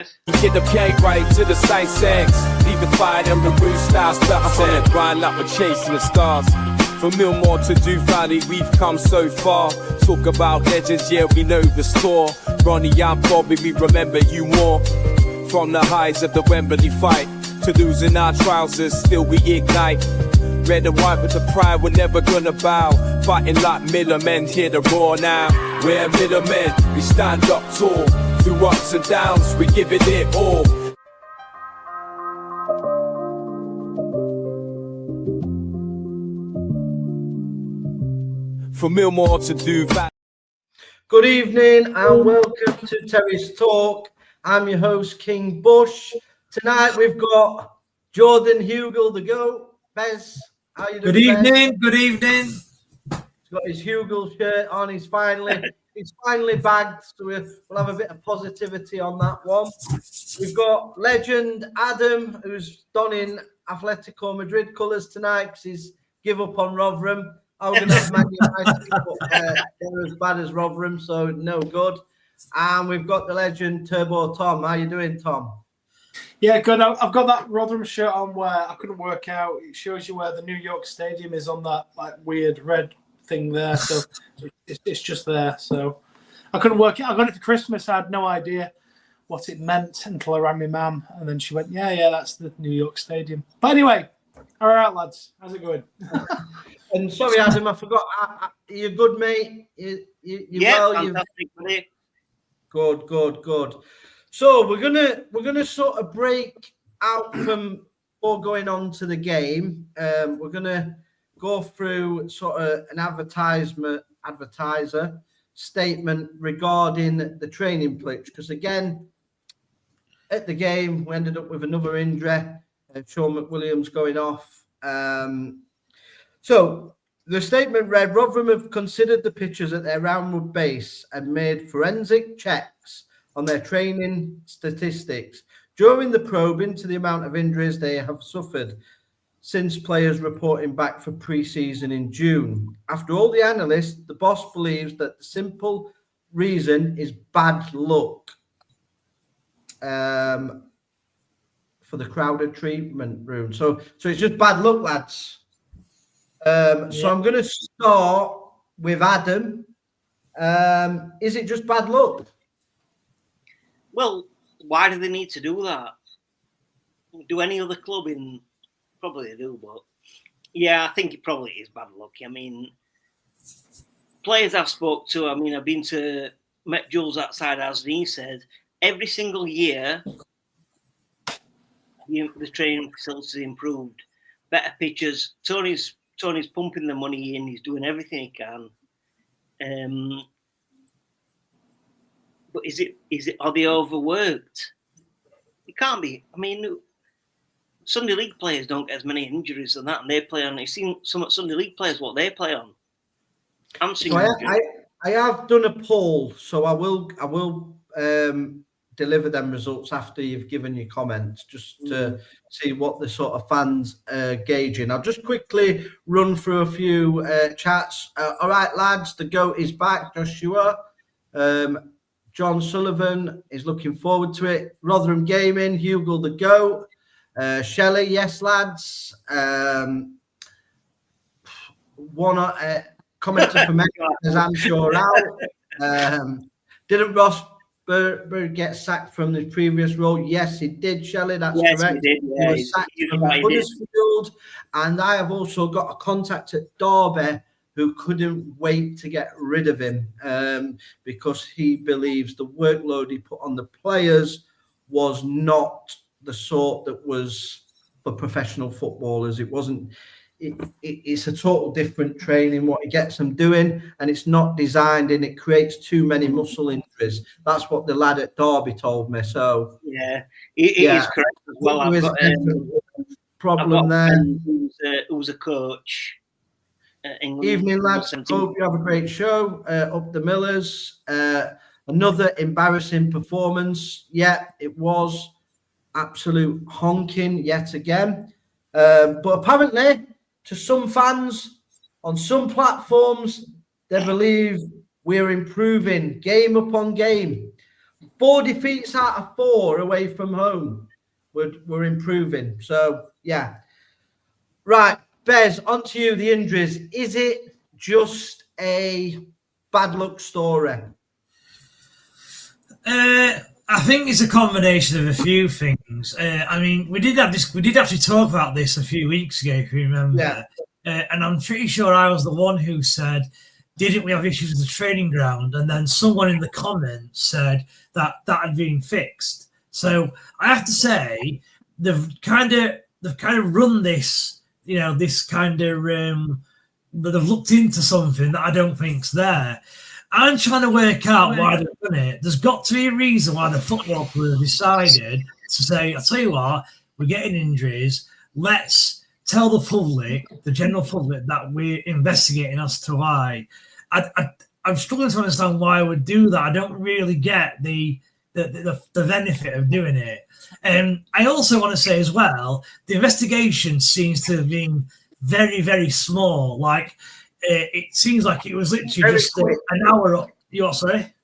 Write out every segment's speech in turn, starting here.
You get the K right to the sight sex. Leave the fire and the roof styles stuff. I'm grind like we're chasing the stars. From Millmore to Du Valley, we've come so far. Talk about legends, yeah, we know the score. Ronnie and Bobby, we remember you more. From the highs of the Wembley fight to losing our trousers, still we ignite. Red and white with the pride, we're never gonna bow. Fighting like middlemen, hear the roar now. We're middlemen, we stand up tall. Through ups and downs, we give it all. From Millmore to Du Valley. Good evening and welcome to Terrace Talk. I'm your host, King Bush. Tonight we've got Jordan Hugel, the GOAT. Bez, how you doing? Good evening, Bez? good evening. He's got his Hugel shirt on. He's finally bagged, so we'll have a bit of positivity on that one. We've got legend Adam, who's donning Atletico Madrid colours tonight because he's give up on Rotherham. I was going to have Man United, but they're as bad as Rotherham, so no good. And we've got the legend Turbo Tom. How you doing, Tom? Yeah, good. I've got that Rotherham shirt on where I couldn't work out. It shows you where the New York Stadium is on that like weird red thing there. So it's just there. So I couldn't work it. I got it for Christmas. I had no idea what it meant until I rang my mum, and then she went, "Yeah, that's the New York Stadium." But anyway, all right, lads, how's it going? And sorry, Adam, I forgot. You're good, mate. You yeah, well, fantastic. Good. So we're gonna sort of break out from before going on to the game. We're gonna go through sort of an advertiser statement regarding the training pitch, because again, at the game we ended up with another injury. Sean McWilliams going off. So the statement read, Rotherham have considered the pitches at their Roundwood base and made forensic checks on their training statistics during the probe into the amount of injuries they have suffered since players reporting back for pre-season in June. After all the analysts, the boss believes that the simple reason is bad luck for the crowded treatment room. So it's just bad luck, lads. So I'm going to start with Adam. Is it just bad luck? Well, why do they need to do that? Do any other club in? Probably they do, but yeah, I think it probably is bad luck. I mean, players I've spoke to, I've been to met Jules outside house and he said every single year the training facilities improved, better pitches. Tony's pumping the money in. He's doing everything he can. But is it? Are they overworked? It can't be. I mean, Sunday League players don't get as many injuries than that, and they play on. You've seen some Sunday League players what they play on. I have done a poll, so I will deliver them results after you've given your comments, just to see what the sort of fans are gauging. I'll just quickly run through a few chats. All right, lads, the GOAT is back, Joshua. John Sullivan is looking forward to it. Rotherham Gaming, Hugel the GOAT. Shelley, yes, lads. One commenter from Hamshaw out. Didn't Ross Bird get sacked from the previous role? Yes, he did, Shelley. That's correct. He did. Yeah, he was sacked from Huddersfield. And I have also got a contact at Derby who couldn't wait to get rid of him because he believes the workload he put on the players was not the sort that was for professional footballers. It wasn't. It's a total different training what it gets them doing, and it's not designed, and it creates too many muscle injuries. That's what the lad at Derby told me. So yeah, it is correct as well. I've got problem there. Who's a coach? Evening, lads. Hope you have a great show. Up the Millers. Another embarrassing performance. Yeah, it was absolute honking yet again. But apparently, to some fans on some platforms, they believe we're improving game upon game. 4 defeats out of 4 away from home. We're improving. So, yeah. Right, Bez, on to you, the injuries. Is it just a bad luck story? I think it's a combination of a few things. I mean, we did actually talk about this a few weeks ago, if you remember. Yeah. And I'm pretty sure I was the one who said, didn't we have issues with the training ground? And then someone in the comments said that had been fixed. So I have to say, they've kind of run this, this kind of, but they've looked into something that I don't think's there. I'm trying to work out why they've done it. There's got to be a reason why the football club decided to say, I'll tell you what, we're getting injuries. Let's tell the public, the general public, that we're investigating as to why. I'm struggling to understand why I would do that. I don't really get the benefit of doing it. I also want to say as well, the investigation seems to have been very, very small. Like, it seems like it was literally very just an hour up. You sorry?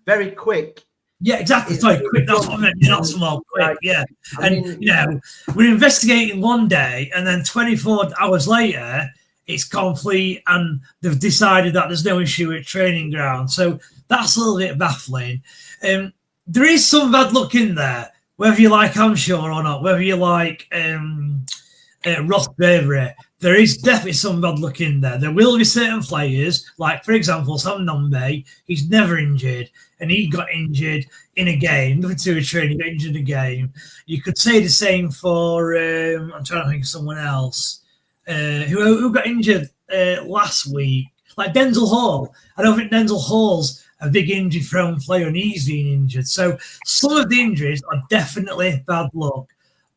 Very quick. Yeah, exactly. Sorry, quick. That's what I meant. Not small, quick. Yeah. And, we're investigating one day, and then 24 hours later, it's complete, and they've decided that there's no issue with training ground. So that's a little bit baffling. There is some bad luck in there, whether you like Hamshaw or not, whether you like Ross Bravery. There is definitely some bad luck in there. There will be certain players, like, for example, Sam Nombe, he's never injured, and he got injured in a game. Nothing to do with training, got injured in a game. You could say the same for, I'm trying to think of someone else, who got injured last week, like Denzel Hall. I don't think Denzel Hall's a big injury-prone player, and he's been injured. So some of the injuries are definitely bad luck.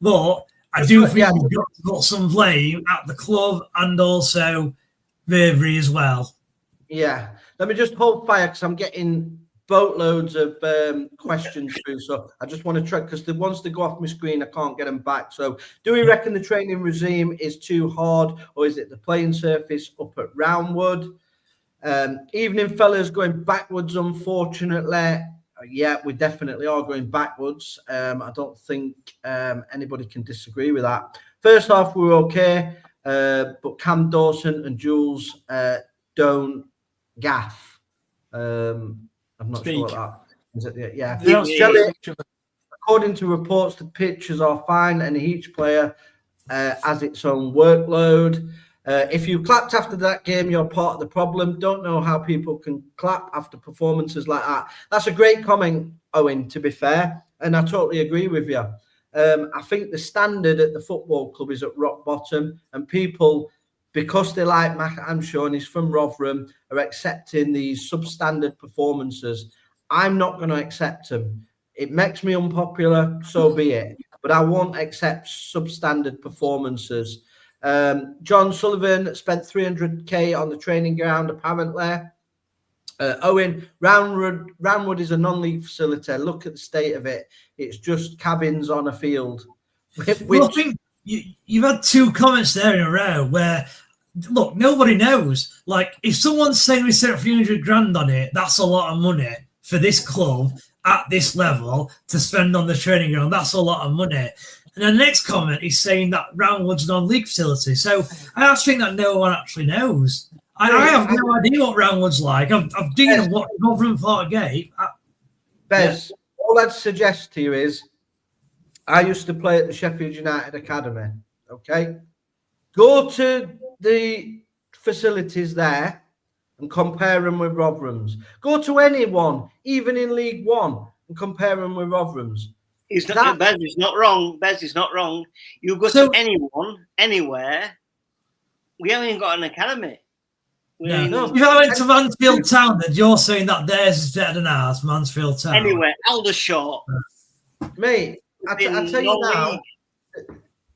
But I do think we've got to put some blame at the club and also Bravery as well. Yeah. Let me just hold fire because I'm getting boatloads of questions through. So I just want to check because the ones that go off my screen, I can't get them back. So do we reckon the training regime is too hard, or is it the playing surface up at Roundwood? Evening fellas, going backwards, unfortunately. Yeah, we definitely are going backwards. I don't think anybody can disagree with that. First half, we were okay, but Cam Dawson and Jules don't gaff. I'm not sure what that is. It, yeah. Shelley, according to reports, the pitches are fine, and each player has its own workload. If you clapped after that game, you're part of the problem. Don't know how people can clap after performances like that. That's a great comment, Owen, to be fair. And I totally agree with you. I think the standard at the football club is at rock bottom. And people, because they like Matt Hamshaw and he's from Rotherham, are accepting these substandard performances. I'm not going to accept them. It makes me unpopular, so be it. But I won't accept substandard performances. John Sullivan spent 300k on the training ground, apparently. Owen, Roundwood is a non-league facility. Look at the state of it. It's just cabins on a field. Well, I think you've had 2 comments there in a row where, look, nobody knows. Like, if someone's saying we spent 300 grand on it, that's a lot of money for this club at this level to spend on the training ground. That's a lot of money. And the next comment is saying that Roundwood's non-league facility. So I actually think that no one actually knows. I have no idea what Roundwood's like. I've done what Rotherham Park gave. Bez, all I'd suggest to you is, I used to play at the Sheffield United Academy. Okay, go to the facilities there and compare them with Rotherham's. Go to anyone, even in League One, and compare them with Rotherham's. Bez is not wrong. Bez is not wrong. You go to anyone, anywhere. We haven't even got an academy. No. If I went to Mansfield Town, then you're saying that theirs is better than ours, Mansfield Town. Anywhere, Aldershot. Mate, I tell you now,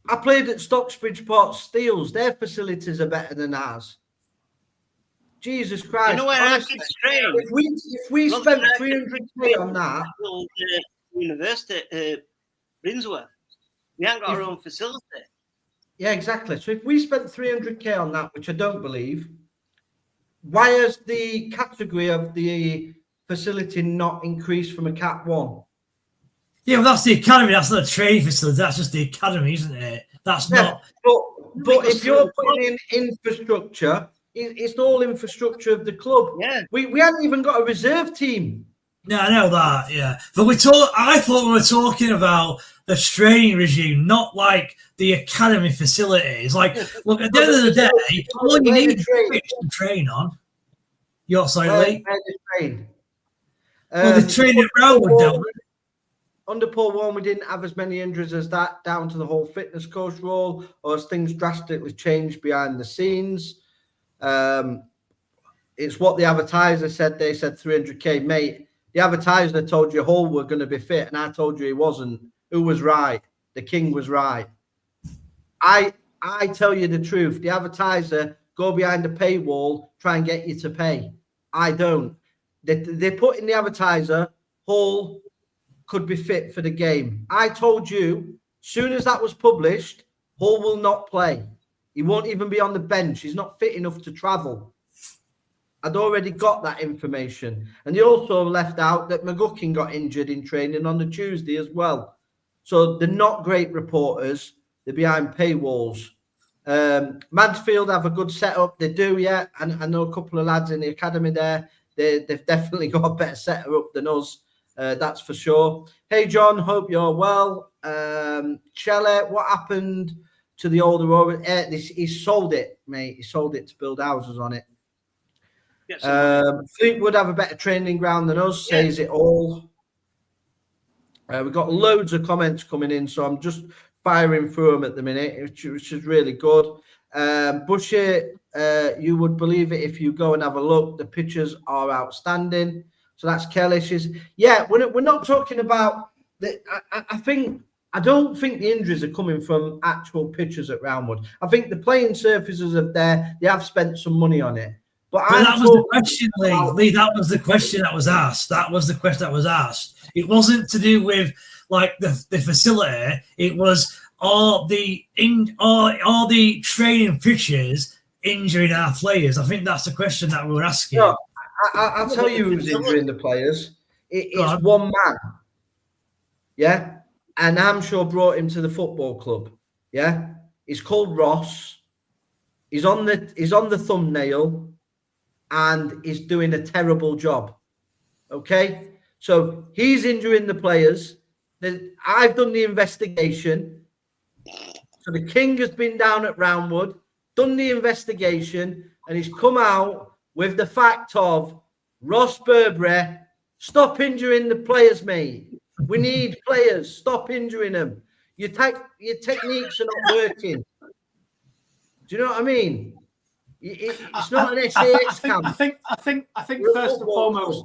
I played at Stocksbridge Port Steels. Their facilities are better than ours. Jesus Christ. You know where honestly, if we spent 300k on that. University, Brinsworth. We haven't got our own facility. Yeah, exactly. So if we spent 300k on that, which I don't believe, why has the category of the facility not increased from a Cat 1? Yeah, well, that's the academy. That's not a training facility. That's just the academy, isn't it? That's not. But if you're putting in infrastructure, it's all infrastructure of the club. Yeah. We hadn't even got a reserve team. No, I know that. Yeah, but I thought we were talking about the training regime, not like the academy facilities. Like, look, at the end of the day, all you need is to train on. You're sorry, Lee. Well, they train at Rowan, don't they? Under Paul Warren, we didn't have as many injuries as that, down to the whole fitness coach role, or as things drastically changed behind the scenes. It's what the advertiser said. They said 300k, mate. The advertiser told you Hull were going to be fit, and I told you he wasn't. Who was right? The King was right. I tell you the truth. The advertiser go behind the paywall, try and get you to pay. I don't. They put in the advertiser, Hull could be fit for the game. I told you, soon as that was published, Hull will not play. He won't even be on the bench. He's not fit enough to travel. I'd already got that information. And they also left out that McGuckin got injured in training on the Tuesday as well. So they're not great reporters. They're behind paywalls. Mansfield have a good setup. They do, yeah. And I know a couple of lads in the academy there. They've definitely got a better setup than us. That's for sure. Hey, John, hope you're well. Chelle, what happened to the older over? He sold it, mate. He sold it to build houses on it. Fleetwood have a better training ground than us, says it all. We've got loads of comments coming in, so I'm just firing through them at the minute, which is really good. Bushy, you would believe it if you go and have a look. The pictures are outstanding. So that's Kellish's. Yeah, we're not talking about the. I don't think the injuries are coming from actual pitches at Roundwood. I think the playing surfaces are there. They have spent some money on it. But that was the question, Lee. That was the question that was asked. That was the question that was asked. It wasn't to do with like the facility. It was are the training pitches injuring our players. I think that's the question that we were asking. No, I'll tell you who's injuring the players. It's one man. Yeah. And Hamshaw brought him to the football club. Yeah. He's called Ross. He's on the thumbnail and he's doing a terrible job. Okay. So he's injuring the players. I've done the investigation. So the King has been down at Roundwood, done the investigation, and he's come out with the fact of Ross Burberry, stop injuring the players, mate. We need players. Stop injuring them. Your techniques are not working. Do you know what I mean? It's not an SAS camp. I think first and foremost,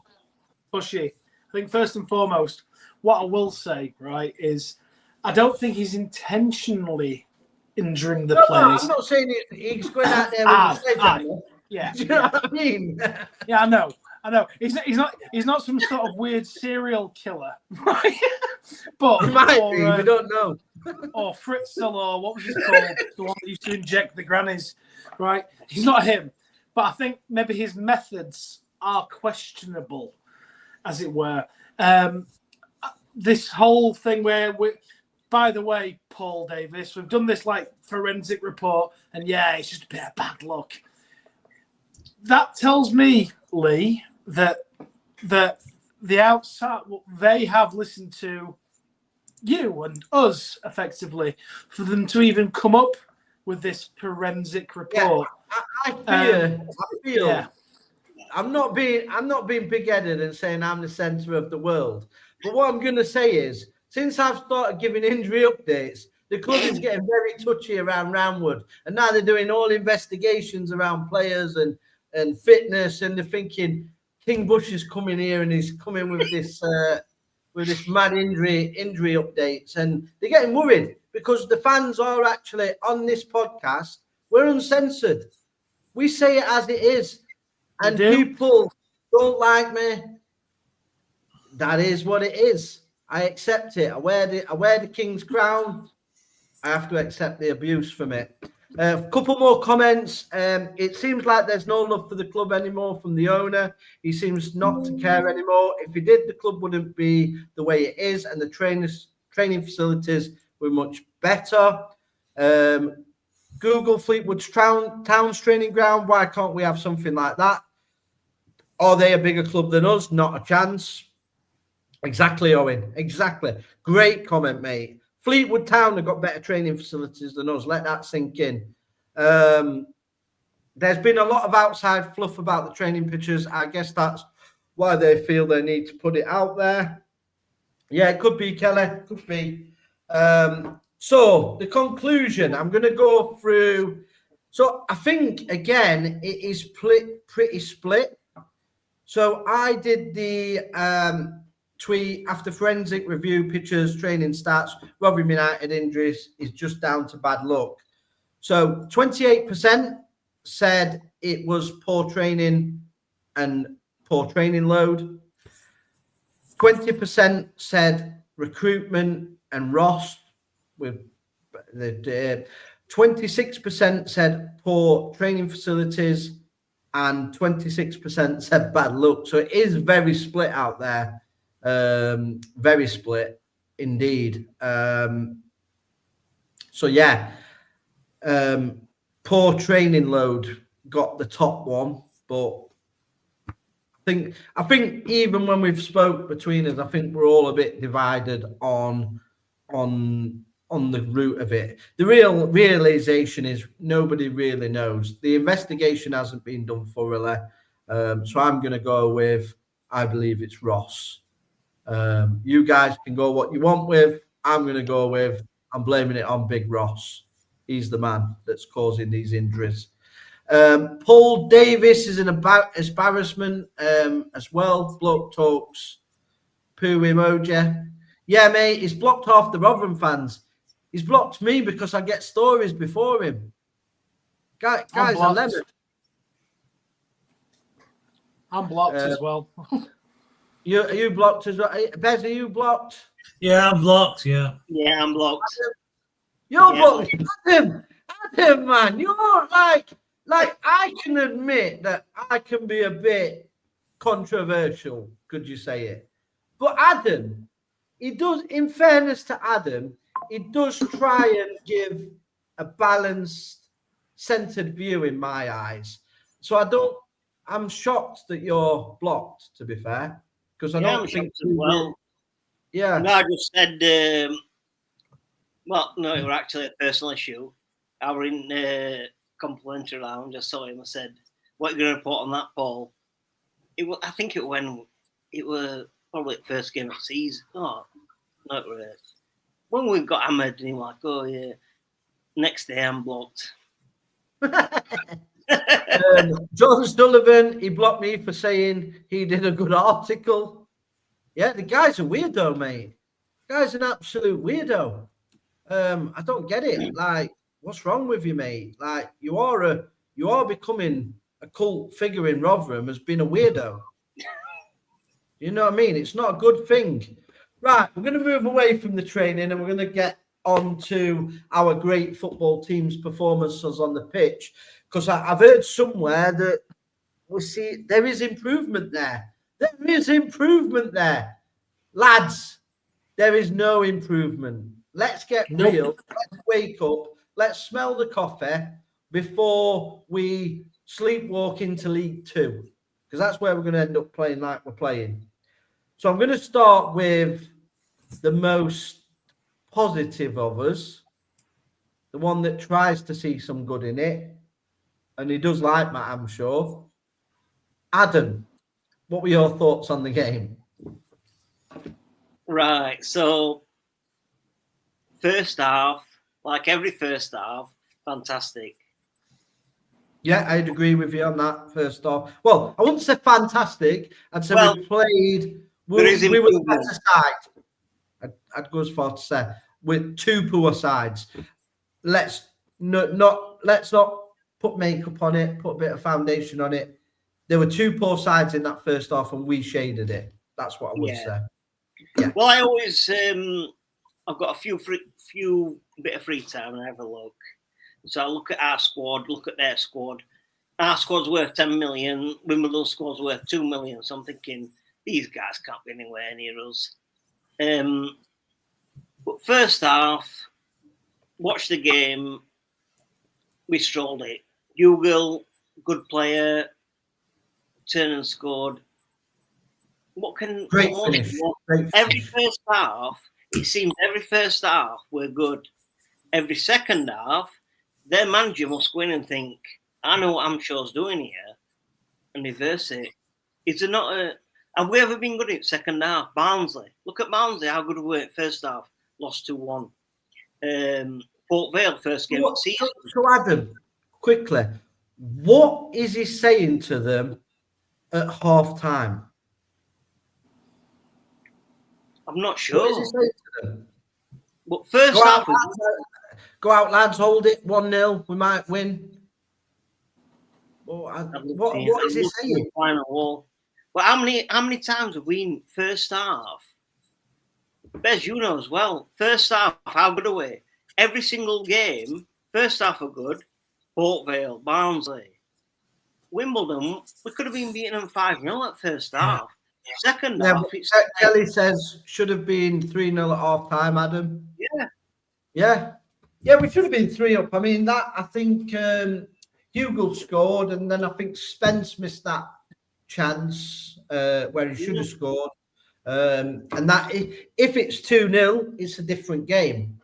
Bushy. I think first and foremost, what I will say, right, is I don't think he's intentionally injuring the players. I'm not saying he's going out there with a sledgehammer. Yeah. Do you know what I mean? Yeah, I know. He's not some sort of weird serial killer, right? But he might be. We don't know. Or Fritzl, or what was his called? The one that used to inject the grannies, right? He's not him. But I think maybe his methods are questionable, as it were. This whole thing where by the way, Paul Davis, we've done this like forensic report, and yeah, it's just a bit of bad luck. That tells me, Lee, that the outside, they have listened to you and us effectively for them to even come up with this forensic report. Yeah, I feel. Yeah. I'm not being big-headed and saying I'm the centre of the world. But what I'm going to say is, since I've started giving injury updates, the club is getting very touchy around Roundwood, and now they're doing all investigations around players and fitness, and they're thinking King Bush is coming here and he's coming with this mad injury updates, and they're getting worried because the fans are actually on this podcast. We're uncensored. We say it as it is, and people don't like me. That is what it is. I accept it. I wear the King's crown. I have to accept the abuse from it. A couple more comments. It seems like there's no love for the club anymore from the owner. He seems not to care anymore. If he did, the club wouldn't be the way it is, and the training facilities were much better. Google Fleetwood's Town's training ground. Why can't we have something like that? Are they a bigger club than us? Not a chance. Exactly, Owen. Exactly. Great comment, mate. Fleetwood Town have got better training facilities than us. Let that sink in. There's been a lot of outside fluff about the training pitches. I guess that's why they feel they need to put it out there. Yeah, it could be, Kelly. Could be. So the conclusion, I'm going to go through. So I think, again, it is pretty split. So I did the tweet after forensic review, pictures, training stats, Rotherham United injuries is just down to bad luck. So 28% said it was poor training and poor training load. 20% said recruitment and Ross. With the 26% said poor training facilities and 26% said bad luck. So it is very split out there. Very split indeed. So yeah, poor training load got the top one, but I think even when we've spoke between us, I think we're all a bit divided on the root of it. The real realization is nobody really knows. The investigation hasn't been done thoroughly, so I'm going to go with I believe it's Ross. You guys can go what you want with. I'm going to go with I'm blaming it on Big Ross. He's the man that's causing these injuries. Paul Davis is an embarrassment as well. Bloke talks poo emoji. Yeah, mate, he's blocked half the Rotherham fans. He's blocked me because I get stories before him. Guys are lemon. I'm blocked as well. Are you blocked as well? Bez, are you blocked? Yeah, I'm blocked. Yeah. Yeah, I'm blocked. You're blocked. Adam, man, you're like I can admit that I can be a bit controversial. Could you say it? But Adam, he does. In fairness to Adam, he does try and give a balanced, centered view in my eyes. So I'm shocked that you're blocked. To be fair. Because I don't think well. Yeah. No, I just said. Well, no, it was actually a personal issue. I were in complimentary lounge. I saw him. I said, "What are you going to put on that, Paul?" I think it when it was probably the first game of the season. Oh, no, it was when we got hammered, and he was like, "Oh yeah." Next day, I'm blocked. John Sullivan, he blocked me for saying he did a good article. Yeah, the guy's a weirdo, mate. The guy's an absolute weirdo. I don't get it. Like, what's wrong with you, mate? Like, you are becoming a cult figure in Rotherham as being a weirdo. You know what I mean? It's not a good thing. Right, we're going to move away from the training and we're going to get on to our great football team's performances on the pitch. Because I've heard somewhere that we see there is improvement there. There is improvement there. Lads, there is no improvement. Let's get real. Let's wake up. Let's smell the coffee before we sleepwalk into League Two. Because that's where we're going to end up playing like we're playing. So I'm going to start with the most positive of us. The one that tries to see some good in it. And he does like Matt Hamshaw. Adam, what were your thoughts on the game? Right, so first half, like every first half, fantastic. Yeah, I'd agree with you on that first half. Well, I wouldn't say fantastic. I'd say we played. We were the better side. I'd go as far to say with two poor sides. Let's not put makeup on it, put a bit of foundation on it. There were two poor sides in that first half, and we shaded it. That's what I would say. Yeah. Well, I always I've got a few bit of free time and I have a look. So I look at our squad, look at their squad. Our squad's worth 10 million. Wimbledon squad's worth 2 million. So I'm thinking these guys can't be anywhere near us. But first half, watch the game. We strolled it. Hugill, good player. Turned and scored. What can Great finish. Every first half, it seems every first half we're good. Every second half, their manager must go in and think, I know what Hamshaw's doing here, and reverse it. Is there not a... Have we ever been good at second half? Barnsley. Look at Barnsley, how good we were at first half. Lost 2-1. Port Vale, first game of the season. So Adam, quickly, what is he saying to them at half-time? I'm not sure. What is he saying to them? But first half... Go out, lads, hold it, 1-0, we might win. What is he saying? Final wall. But how many times have we in first half? Bez, you know as well. First half, how good are we? Every single game, first half are good. Port Vale, Barnsley, Wimbledon, we could have been beating them 5-0 at first half. Second half, it's Kelly says should have been 3-0 at half time, Adam. Yeah, we should have been 3 up. I mean, that I think Hugill scored, and then I think Spence missed that chance where he should have scored. And that if it's 2-0, it's a different game.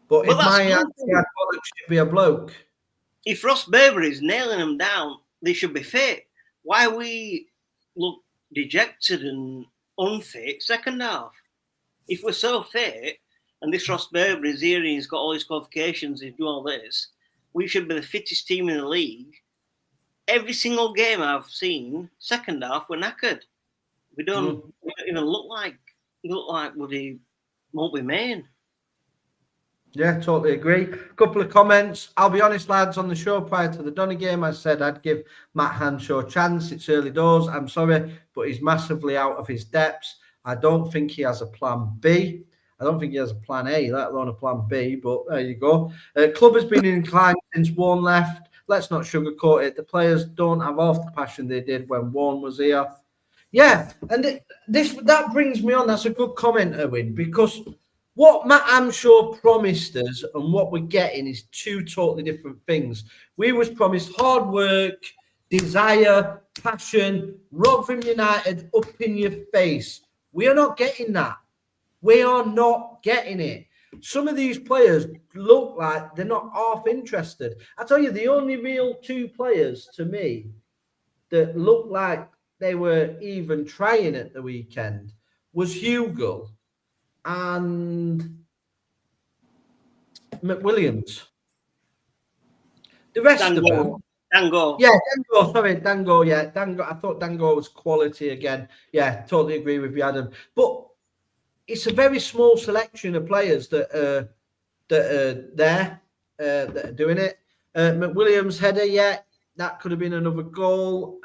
But if my should be a bloke. If Ross Berber is nailing them down, they should be fit. Why we look dejected and unfit second half? If we're so fit, and this Ross Berber is here, and he's got all his qualifications, he's doing all this, we should be the fittest team in the league. Every single game I've seen, second half, we're knackered. We don't even look like we won't be main. Yeah, totally agree. A couple of comments. I'll be honest, lads, on the show prior to the Donny game, I said I'd give Matt Hamshaw a chance. It's early doors. I'm sorry, but he's massively out of his depths. I don't think he has a plan B. I don't think he has a plan A, let alone a plan B, but there you go. Club has been inclined since Warren left. Let's not sugarcoat it. The players don't have half the passion they did when Warren was here. Yeah, and that brings me on. That's a good comment, Erwin, because what Matt Hamshaw promised us and what we're getting is two totally different things. We was promised hard work, desire, passion, Rotherham United up in your face. We are not getting that. We are not getting it. Some of these players look like they're not half interested. I tell you, the only real two players to me that looked like they were even trying at the weekend was Hugill and McWilliams. The rest of them. Dango. Yeah, Dango. Sorry, Dango. Yeah, Dango. I thought Dango was quality again. Yeah, totally agree with you, Adam. But it's a very small selection of players that are there that are doing it. McWilliams header, yeah, that could have been another goal.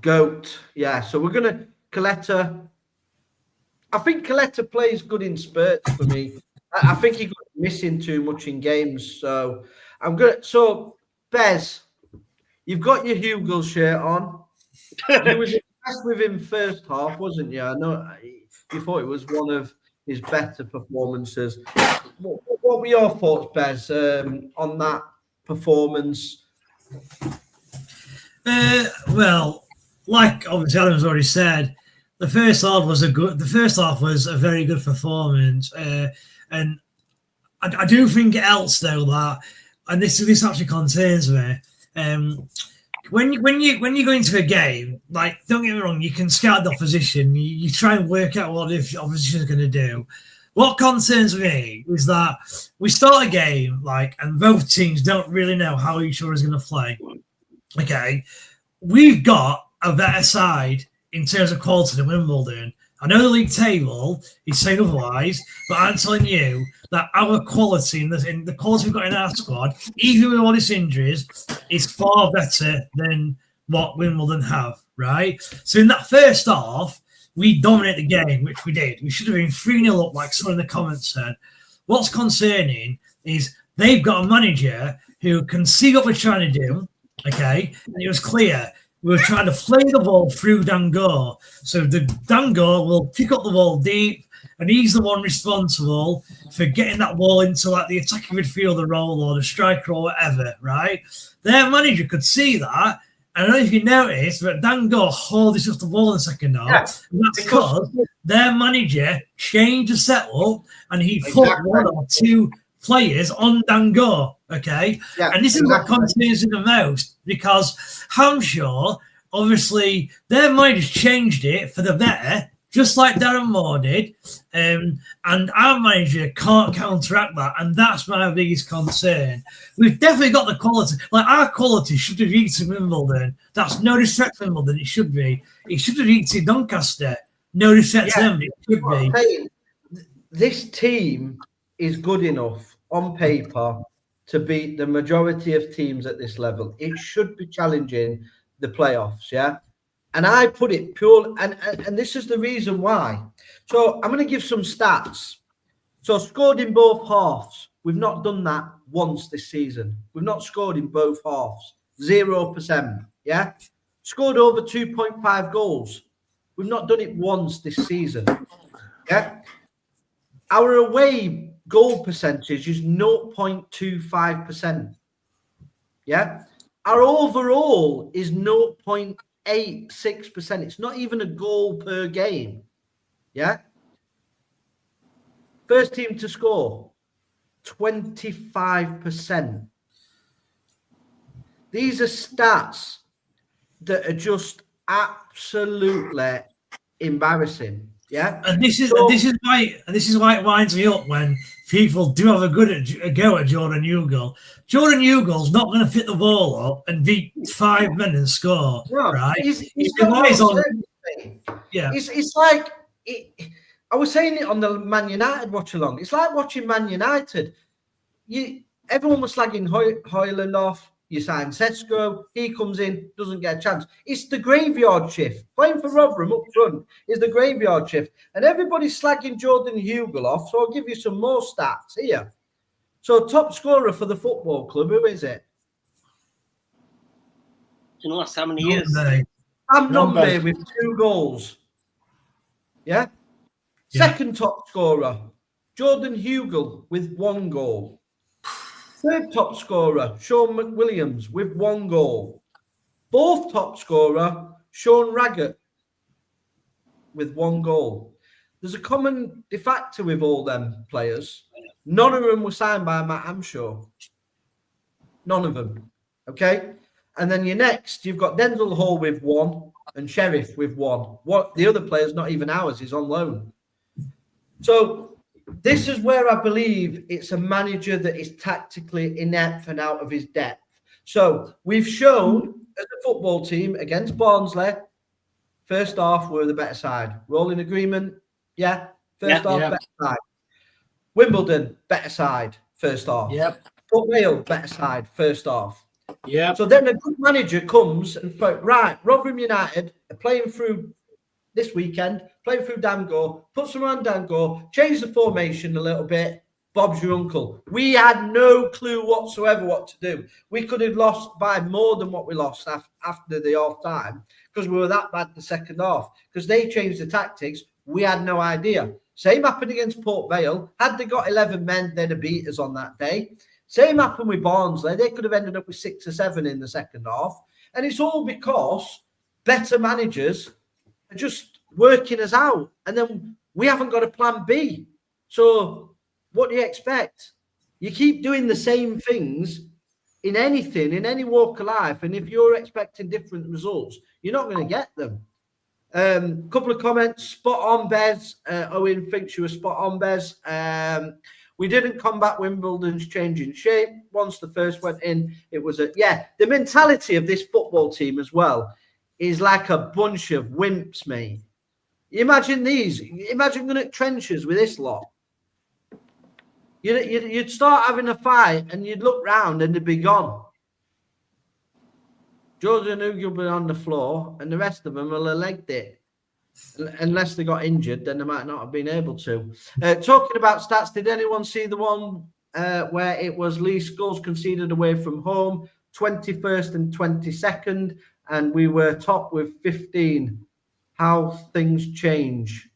Goat, yeah. So we're gonna Coletta. I think Coletta plays good in spurts for me. I think he got missing too much in games. So I'm gonna. So Bez, you've got your Hugill shirt on. You was impressed with him first half, wasn't you? I know you thought it was one of his better performances. What were your thoughts, Bez, on that performance? Well, like obviously Adam's already said, the first half was a very good performance, and I do think else though that, and this actually concerns me. When you go into a game, like, don't get me wrong, you can scout the opposition, you try and work out what the opposition is going to do. What concerns me is that we start a game, like, and both teams don't really know how each other is going to play. Okay, we've got a better side in terms of quality than Wimbledon. I know the league table is saying otherwise, but I'm telling you that our quality in the quality we've got in our squad, even with all its injuries, is far better than what Wimbledon have, right? So in that first half, we dominate the game, which we did. We should have been 3-0 up, like someone in the comments said. What's concerning is they've got a manager who can see what we're trying to do, okay? And it was clear. We were trying to play the ball through Dango. So the Dango will pick up the ball deep, and he's the one responsible for getting that ball into like the attacking midfielder role or the striker or whatever, right? Their manager could see that. I don't know if you noticed, but Dango hauled us off the ball in the second half. Yeah, and that's because their manager changed the setup and he put one or two players on Dango, okay? Yeah, and this is what concerns me the most, because Hamshaw, obviously, their manager's changed it for the better, just like Darren Moore did, and our manager can't counteract that, and that's my biggest concern. We've definitely got the quality. Like, our quality should have beaten Wimbledon. That's no respect to Wimbledon, it should be. It should have beaten Doncaster. No respect to them, it should be. Hey, this team is good enough on paper to beat the majority of teams at this level. It should be challenging the playoffs, yeah? And I put it pure, and this is the reason why. So I'm going to give some stats. So scored in both halves. We've not done that once this season. We've not scored in both halves. 0%, yeah? Scored over 2.5 goals. We've not done it once this season, yeah? Our away goal percentage is 0.25%, yeah? Our overall is 0.86%. It's not even a goal per game. Yeah. First team to score, 25%. These are stats that are just absolutely embarrassing. Yeah. And this is why it winds me up when people do have a go at Jordan Hugill. Jordan Hugill's not going to pick the ball up and beat 5 men and score, right? He's It's like I was saying it on the Man United watch along. It's like watching Man United. Everyone was slagging Hoyland off. You sign Sesko, he comes in, doesn't get a chance. It's the graveyard shift. Playing for Rotherham up front is the graveyard shift. And everybody's slagging Jordan Hugill off, so I'll give you some more stats here. So top scorer for the football club, who is it? In the last how many years? Sam Nombe with 2 goals. Yeah? Second top scorer, Jordan Hugill with 1 goal. Third top scorer, Sean McWilliams with 1 goal. Fourth top scorer, Sean Raggett with 1 goal. There's a common factor with all them players. None of them were signed by Matt Hamshaw. None of them. Okay? And then you've got Denzel Hall with 1 and Sheriff with 1. The other player's not even ours, he's on loan. So this is where I believe it's a manager that is tactically inept and out of his depth. So we've shown as a football team against Barnsley, first half we're the better side. We're all in agreement. Yeah. First half, better side. Wimbledon, better side, first half. Yep. Port Vale, better side, first half. Yeah. So then a good manager comes and right, Rotherham United are playing through this weekend, playing through Dango, put some on Dango, change the formation a little bit. Bob's your uncle. We had no clue whatsoever what to do. We could have lost by more than what we lost after the half time because we were that bad the second half. Because they changed the tactics, we had no idea. Same happened against Port Vale. Had they got 11 men, they'd have beat us on that day. Same happened with Barnsley. They could have ended up with 6 or 7 in the second half. And it's all because better managers are just working us out. And then we haven't got a plan B. So what do you expect? You keep doing the same things in anything, in any walk of life. And if you're expecting different results, you're not going to get them. Couple of comments. Spot on, Bez. Owen thinks you were spot on, Bez. We didn't combat Wimbledon's changing shape. Once the first went in, it was the mentality of this football team as well is like a bunch of wimps, mate. Imagine these. Imagine going at trenches with this lot. You'd start having a fight and you'd look round and they'd be gone. Jordan Hugill will be on the floor and the rest of them will have legged it. Unless they got injured, then they might not have been able to. Talking about stats, did anyone see the one where it was least goals conceded away from home, 21st and 22nd, and we were top with 15? How things change.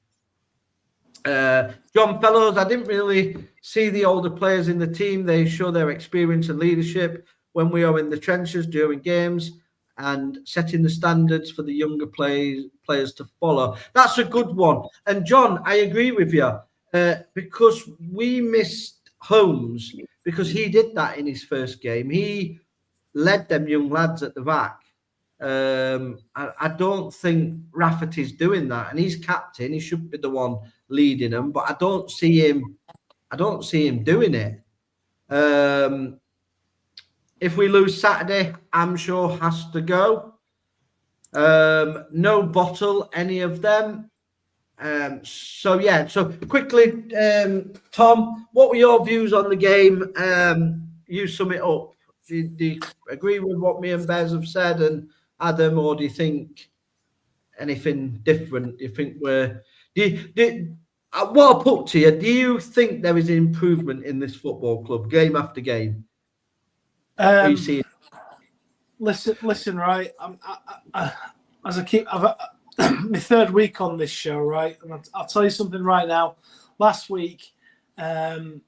John Fellows, I didn't really see the older players in the team. They show their experience and leadership when we are in the trenches during games and setting the standards for the younger players to follow. That's a good one. And John, I agree with you because we missed Holmes because he did that in his first game. He led them young lads at the back. I don't think Rafferty's doing that, and he's captain. He should be the one leading them, but I don't see him doing it. If we lose Saturday, Hamshaw has to go. No Bottle, any of them. So quickly, Tom, what were your views on the game? You sum it up. Do you agree with what me and Bez have said, and Adam, or do you think anything different? Do you think what I'll put to you, do you think there is improvement in this football club, game after game? You see, listen, right? I've my third week on this show, right? And I'll tell you something right now. Last week, we're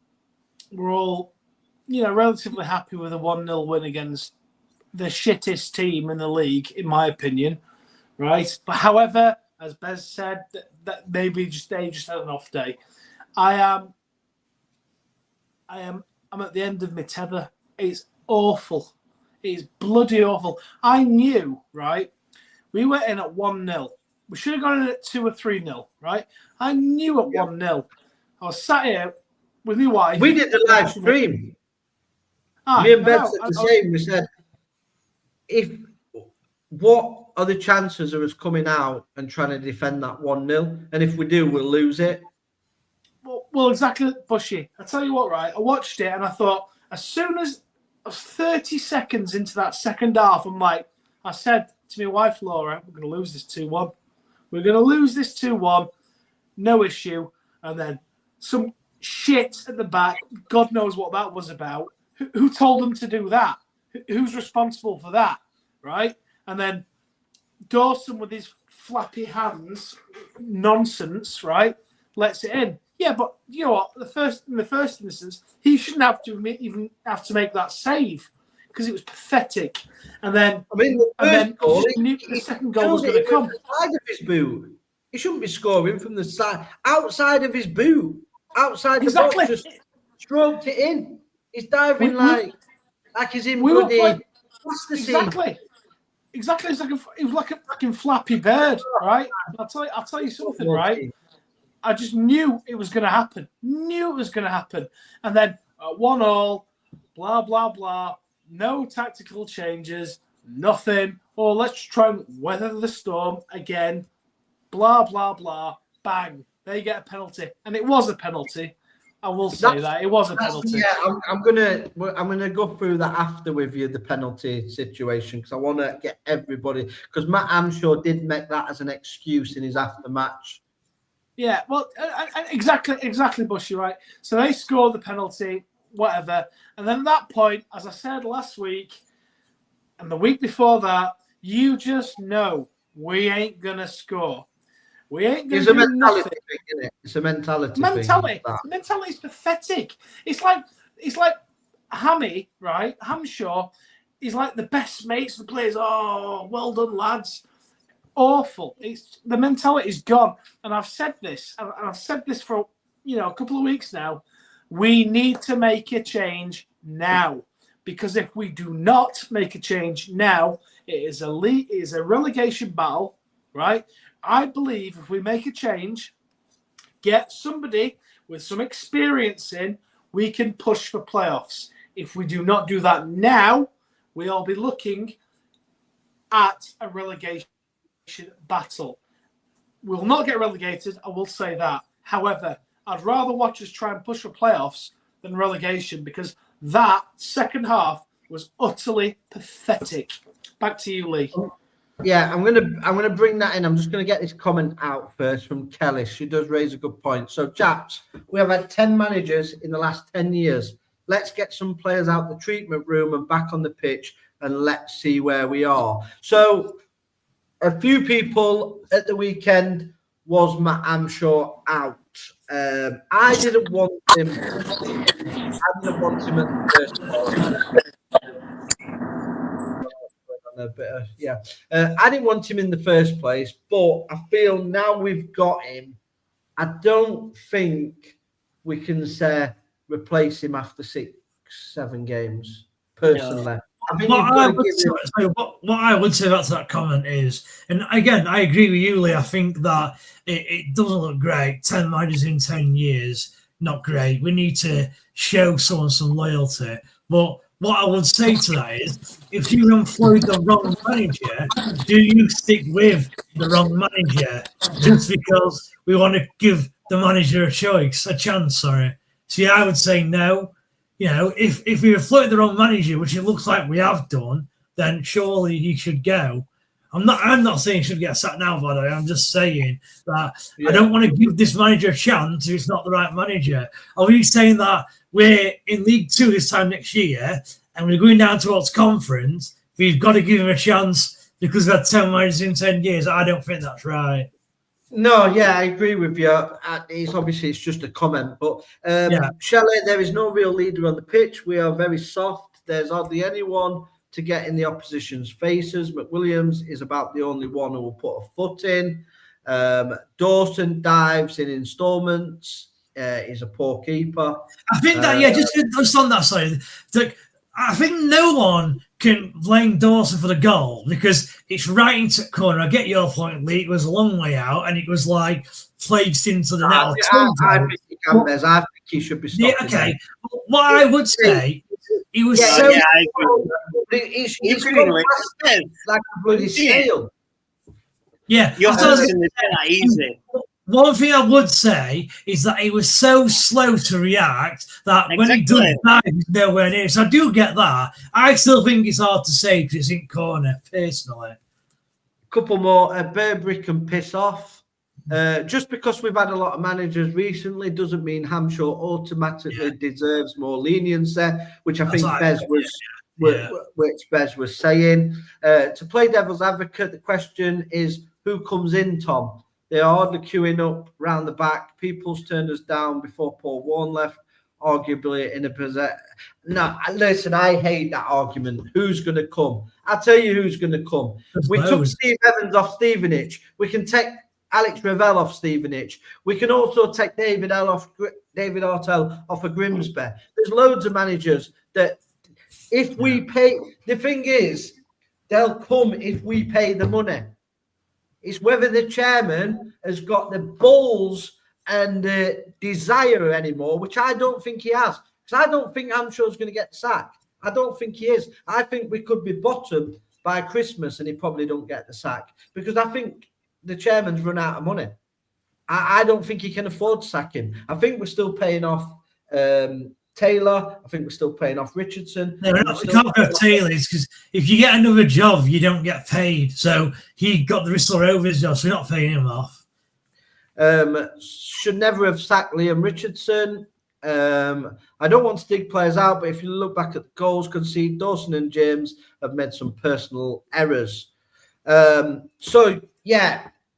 all, relatively happy with a 1-0 win against the shittest team in the league, in my opinion, right? But however, as Bez said, that maybe they just had an off day. I'm at the end of my tether. It's awful. It's bloody awful. I knew, right? We went in at 1-0. We should have gone in at 2 or 3-0, right? I knew at 1-0. I was sat here with my wife. We did the live stream. Me and Ben said the same. We said, what are the chances of us coming out and trying to defend that 1-0? And if we do, we'll lose it. Well, exactly, Bushy. I tell you what, right? I watched it and I thought, as soon as I was 30 seconds into that second half, I said to my wife, Laura, we're going to lose this 2-1. We're going to lose this 2-1. No issue. And then some shit at the back. God knows what that was about. Who told them to do that? Who's responsible for that? Right? And then Dawson with his flappy hands, nonsense, right? Lets it in. Yeah, but you know what? In the first instance, he shouldn't have to even have to make that save because it was pathetic. And then, the second goal was going to come. Side of his boot. He shouldn't be scoring from the side, outside of his boot, outside the box. Just stroked it in. He's diving like he's in bloody. Exactly. It was like a fucking flappy bird, right? I'll tell you something, right? I just knew it was going to happen. And then 1-1, blah, blah, blah. No tactical changes, nothing. Or let's try and weather the storm again. Blah, blah, blah. Bang. They get a penalty. And it was a penalty. I will say that. It was a penalty. Yeah, I'm gonna go through that after with you, the penalty situation, because I want to get everybody, because Matt Hamshaw did make that as an excuse in his after-match. Yeah, well, exactly, Bushy, right? So they scored the penalty, whatever. And then at that point, as I said last week and the week before that, you just know we ain't going to score. We ain't going to do nothing. Thing, isn't it? It's a mentality thing. The mentality is pathetic. It's like Hammy, right? Hamshaw is like the best mates of the players. Oh, well done, lads. Awful. The mentality is gone. And I've said this, and I've said this for a couple of weeks now. We need to make a change now, because if we do not make a change now, it is a relegation battle, right? I believe if we make a change, get somebody with some experience in, we can push for playoffs. If we do not do that now, we'll be looking at a relegation battle. We'll not get relegated, I will say that. However, I'd rather watch us try and push for playoffs than relegation, because that second half was utterly pathetic. Back to you, Lee. Yeah, I'm gonna bring that in. I'm just gonna get this comment out first from Kelly. She does raise a good point. So, chaps, we have had 10 managers in the last 10 years. Let's get some players out the treatment room and back on the pitch, and let's see where we are. So, a few people at the weekend was Matt Hamshaw out. I didn't want him. I didn't want him at the first place. I didn't want him in the first place, but I feel now we've got him, I don't think we can say replace him after 6-7 games. Personally, no. What I would say about that comment is, and again, I agree with you, Lee. I think that it doesn't look great. 10 managers in 10 years, not great. We need to show someone some loyalty. But what I would say to that is, if you employed the wrong manager, do you stick with the wrong manager just because we want to give the manager a chance? Sorry. So yeah, I would say no. You know, if we employed the wrong manager, which it looks like we have done, then surely he should go. I'm not saying he should get sacked now, by the way. I'm just saying that I don't want to give this manager a chance if it's not the right manager. Are we saying that we're in League 2 this time next year and we're going down towards conference, we've got to give him a chance because we've had 10 managers in 10 years? I don't think that's right. No, yeah, I agree with you. It's just a comment, but Shelley, there is no real leader on the pitch. We are very soft. There's hardly anyone to get in the opposition's faces. McWilliams is about the only one who will put a foot in. Dawson dives in installments. He's a poor keeper. I think that, just on that side, I think no one can blame Dawson for the goal because it's right into the corner. I get your point, Lee. It was a long way out and it was like placed into the net. I think he can, Bez. I think he should be stopped. Yeah, okay. What I would say, he was so... Yeah, I agree. He's like a bloody snail. Yeah. You're hosting that easy. One thing I would say is that he was so slow to react that when he does dive, he's nowhere near. So I do get that. I still think it's hard to say because it's in corner, personally. Couple more. Burberry can piss off. Just because we've had a lot of managers recently doesn't mean Hamshaw automatically deserves more leniency, which I think Bez was saying. To play devil's advocate, the question is, who comes in, Tom? They are hardly queuing up round the back. People's turned us down before Paul Warne left, arguably in a possession. No, listen, I hate that argument. Who's going to come? I'll tell you who's going to come. We took Steve Evans off Stevenage. We can take Alex Ravel off Stevenage. We can also take David Artell off of Grimsby. There's loads of managers that if we pay, the thing is, they'll come if we pay the money. It's whether the chairman has got the balls and the desire anymore, which I don't think he has. Because I don't think Hamshaw's going to get sacked. I don't think he is. I think we could be bottom by Christmas and he probably don't get the sack. Because I think the chairman's run out of money. I don't think he can afford to sack him. I think we're still paying off Taylor. I think we're still paying off Richardson. No, we can't go Taylor because if you get another job, you don't get paid. So he got the whistle over his job, so we're not paying him off. Should never have sacked Liam Richardson. I don't want to dig players out, but if you look back at the goals conceded, Dawson and James have made some personal errors.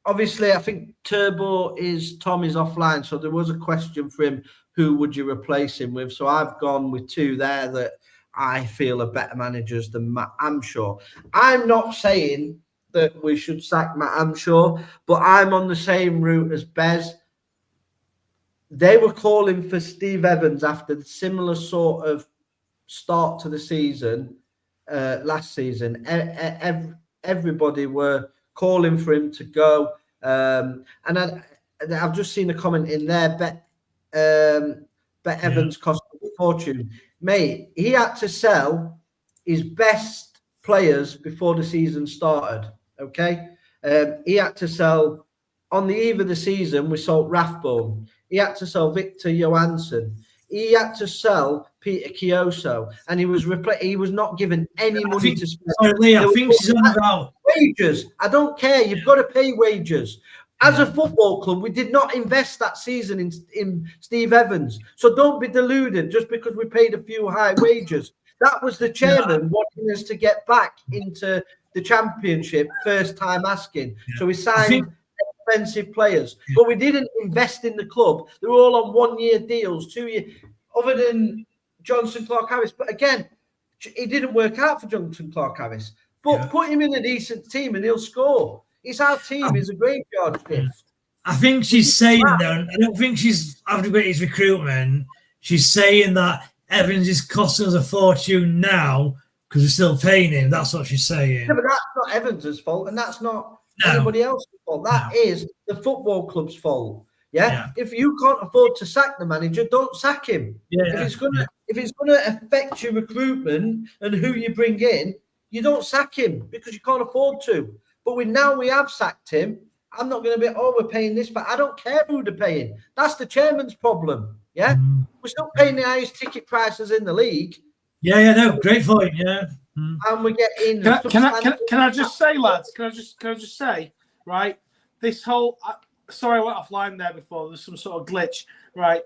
Obviously, I think Tom is offline, so there was a question for him. Who would you replace him with? So I've gone with two there that I feel are better managers than Matt Hamshaw. I'm not saying that we should sack Matt Hamshaw, but I'm on the same route as Bez. They were calling for Steve Evans after the similar sort of start to the season last season. Everybody were calling for him to go. And I've just seen a comment in there, Bet Evans cost a fortune. Mate, he had to sell his best players before the season started, okay? He had to sell, on the eve of the season, we sold Rathbone. He had to sell Victor Johansson. He had to sell Peter Chioso, and he was not given any money to spend. Sorry, Lee, I think she's on about. wages. I don't care. You've got to pay wages. As a football club, we did not invest that season in Steve Evans. So don't be deluded just because we paid a few high wages. That was the chairman wanting us to get back into the Championship, first time asking. So we signed expensive players, but we didn't invest in the club. They were all on 1 year deals, 2 year, other than Johnson Clark Harris. But again, it didn't work out for Johnson Clark Harris. But put him in a decent team and he'll score. It's our team. He's a graveyard shift. I think she's saying though, I don't think she's after his recruitment. She's saying that Evans is costing us a fortune now because we're still paying him. That's what she's saying. Yeah, but that's not Evans' fault, and that's not anybody else's fault. That is the football club's fault. Yeah? If you can't afford to sack the manager, don't sack him. If it's gonna affect your recruitment and who you bring in, you don't sack him because you can't afford to. But we have sacked him. I'm not going to be, we're paying this, but I don't care who they're paying. That's the chairman's problem. Yeah, we're still paying the highest ticket prices in the league. No, great point. Yeah, and we're getting. Can I just say, lads? Can I just say, right? This whole. Sorry, I went offline there before. There's some sort of glitch, right?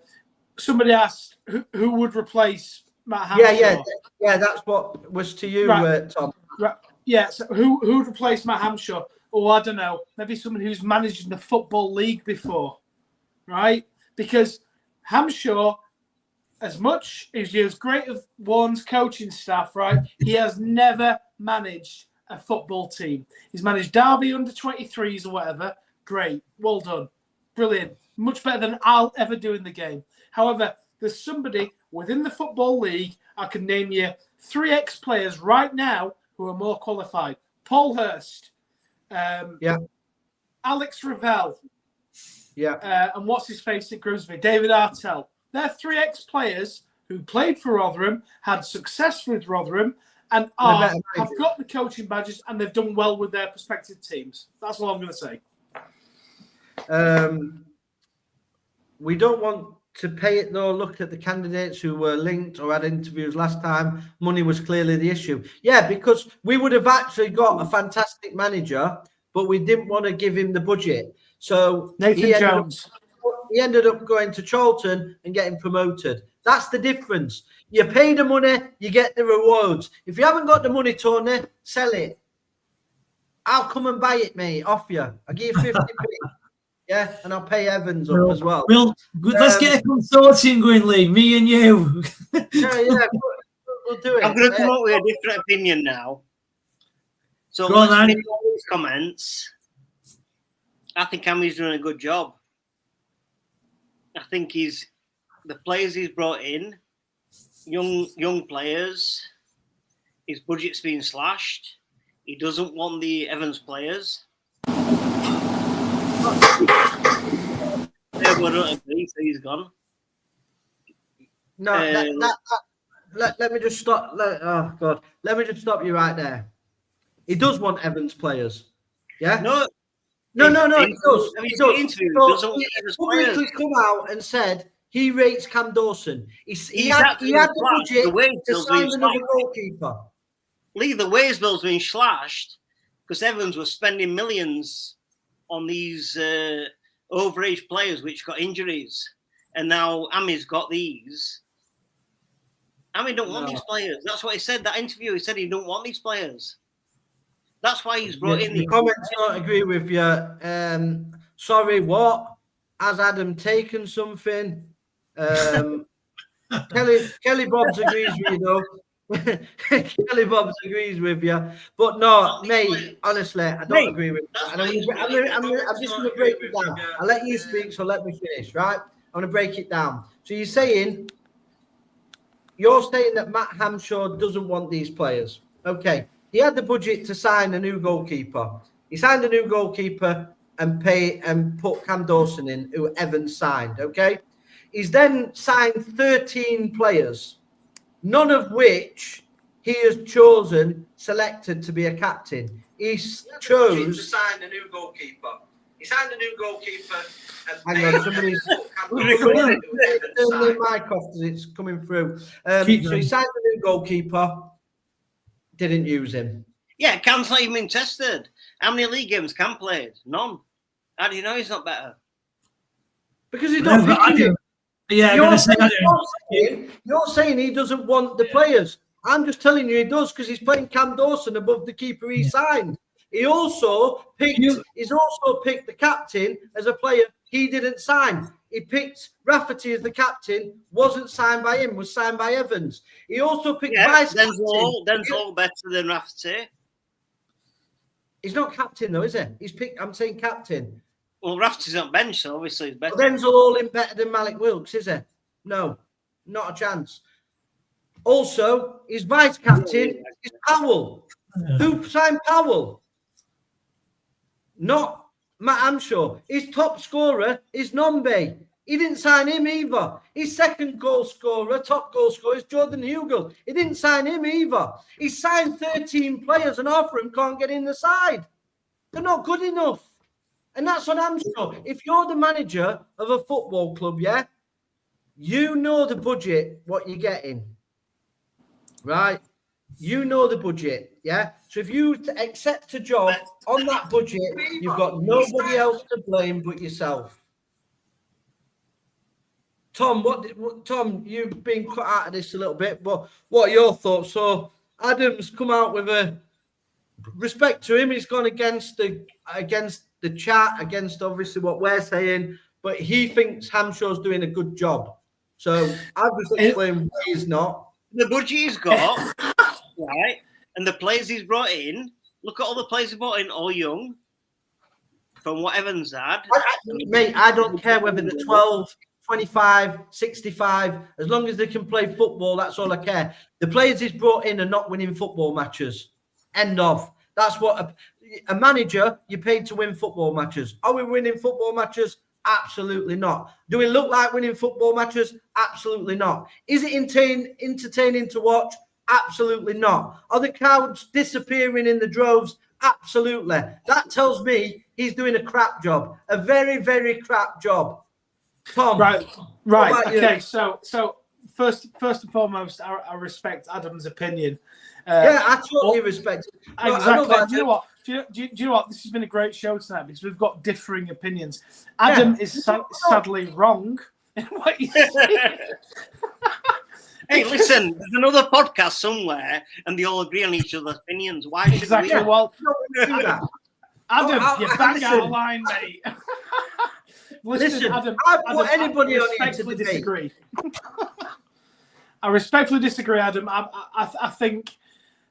Somebody asked who would replace Matt Hamshaw. Yeah. That's what was to you, Tom. Right. Yeah. So who would replace Matt Hamshaw? Oh, I don't know. Maybe someone who's managed in the Football League before, right? Because Hamshaw, as much as he has great of one's coaching staff, right? He has never managed a football team. He's managed Derby under 23s or whatever. Great. Well done. Brilliant. Much better than I'll ever do in the game. However, there's somebody within the Football League, I can name you 3 ex-players right now who are more qualified. Paul Hurst. Alex Ravel. And what's his face at Grimsby? David Artell. They're 3 ex-players who played for Rotherham, had success with Rotherham, and have got the coaching badges, and they've done well with their prospective teams. That's all I'm going to say. We don't want to pay it, though. Look at the candidates who were linked or had interviews last time. Money was clearly the issue. Yeah, because we would have actually got a fantastic manager, but we didn't want to give him the budget. So Nathan Jones. He ended up going to Charlton and getting promoted. That's the difference. You pay the money, you get the rewards. If you haven't got the money, Tony, sell it. I'll come and buy it, mate, off you. I'll give you 50p. Yeah, and I'll pay Evans up as well. Well, good. Let's get a consortium going, Lee. Me and you. We'll do it. I'm going to come up with a different opinion now. So, go on, these comments. I think Hammy's doing a good job. I think the players he's brought in, young players. His budget's been slashed. He doesn't want the Evans players. Everyone don't agree, so he's gone. No, let me just stop. Let me just stop you right there. He does want Evans players. Yeah. No. He does. He does. Publicly come out and said he rates Cam Dawson. He had the budget to sign another goalkeeper. Lee, the wage bill's been slashed because Evans was spending millions on these overage players which got injuries, and now Ami's got these. Ami don't want these players. That's what he said. That interview, he said he don't want these players. That's why he's brought in the comments. Don't agree with you. Sorry, what? Has Adam taken something? Kelly Bobbs agrees with you, though. Kelly Bobbs agrees with you, but no, mate. Honestly, I don't agree with that. And I'm just going to break it down. I'll let you speak, so let me finish. Right? I'm going to break it down. So you're saying that Matt Hamshaw doesn't want these players. Okay, he had the budget to sign a new goalkeeper. He signed a new goalkeeper and put Cam Dawson in, who Evans signed. Okay, he's then signed 13 players. None of which he has selected to be a captain. He chose to sign a new goalkeeper. He signed a new goalkeeper. Hang on, somebody's turning the mic off because it's coming through. So he signed a new goalkeeper. Didn't use him. Yeah, Cam's not even been tested. How many league games Cam played? None. How do you know he's not better? Because he's not picking him. Yeah, you're saying he doesn't want the players. I'm just telling you he does because he's playing Cam Dawson above the keeper he signed. He's also picked the captain as a player he didn't sign. He picked Rafferty as the captain, wasn't signed by him, was signed by Evans. He also picked vice captain. Denzel better than Rafferty. He's not captain though, is he? I'm saying captain. Well, Rafferty's on bench, so obviously he's better. But Denzel all in better than Malik Wilkes, is he? No, not a chance. Also, his vice captain is Powell. Who signed Powell? Not Matt Hamshaw. His top scorer is Nombe. He didn't sign him either. His second top goal scorer is Jordan Hugel. He didn't sign him either. He signed 13 players and half of them can't get in the side. They're not good enough. And that's on Hamshaw. If you're the manager of a football club, yeah, you know the budget, what you're getting, right? You know the budget, yeah? So if you accept a job on that budget, you've got nobody else to blame but yourself. Tom, Tom, you've been cut out of this a little bit, but what are your thoughts? So Adam's come out with a respect to him. He's gone against the chat, against obviously what we're saying, but he thinks Hamshaw's doing a good job. So I've just explained why he's not. The budget he's got, right, and the players he's brought in. Look at all the players he brought in, all young, from what Evans had. Mate, I don't care whether they're 12, 25, 65. As long as they can play football, that's all I care. The players he's brought in are not winning football matches. End of. That's what a manager, you're paid to win football matches. Are we winning football matches? Absolutely not. Do we look like winning football matches? Absolutely not. Is it entertaining to watch? Absolutely not. Are the crowds disappearing in the droves? Absolutely. That tells me he's doing a crap job. A very, very crap job. Tom. Right. Okay. So first and foremost, I respect Adam's opinion. I totally respect it. Exactly. Do you know what? Do you know what? This has been a great show tonight because we've got differing opinions. Adam is sadly wrong in what he's saying. Hey, listen, there's another podcast somewhere and they all agree on each other's opinions. Why should exactly. we? Well, Adam, you're back out of line, mate. Listen, Adam, I've put anybody on here to disagree. I respectfully disagree, Adam. I think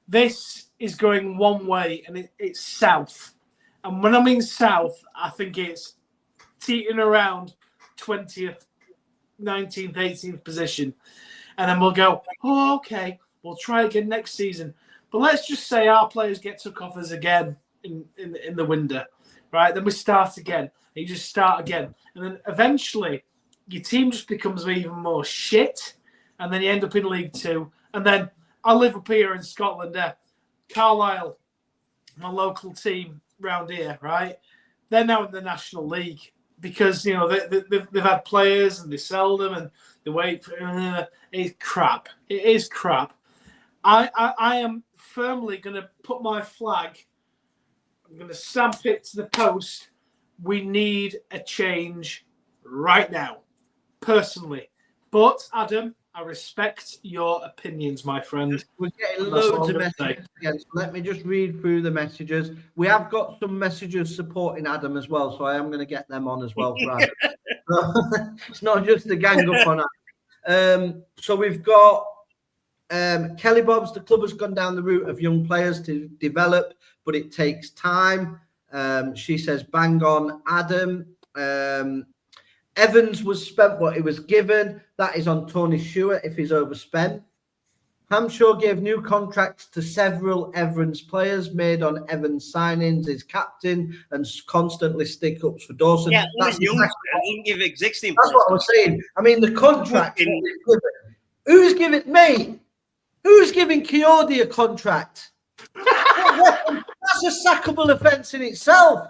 this is going one way and it's south. And when I mean south, I think it's teetering around 20th, 19th, 18th position. And then we'll go, oh, okay, we'll try again next season. But let's just say our players get took off us again in the window, right? Then we start again. And you just start again. And then eventually your team just becomes even more shit. And then you end up in League Two. And then I live up here in Scotland. Carlisle, my local team round here, right? They're now in the National League because, you know, they've had players and they sell them and they wait for it's crap. It is crap. I am firmly going to put my flag. I'm going to stamp it to the post. We need a change right now, personally. But, Adam, I respect your opinions, my friend. We're getting loads of messages again. So let me just read through the messages. We have got some messages supporting Adam as well, so I am going to get them on as well for Adam. It's not just a gang up on Adam. So we've got Kelly Bobs. The club has gone down the route of young players to develop, but it takes time. She says, bang on, Adam. Evans was spent what he was given. That is on Tony Stewart if he's overspent. Hamshaw gave new contracts to several Evans players made on Evans signings. His captain and constantly stick-ups for Dawson. Yeah, that's young. He didn't give existing players. That's what I was saying. I mean, the contract. Who's giving me? Who's giving Coyote a contract? That's a sackable offence in itself.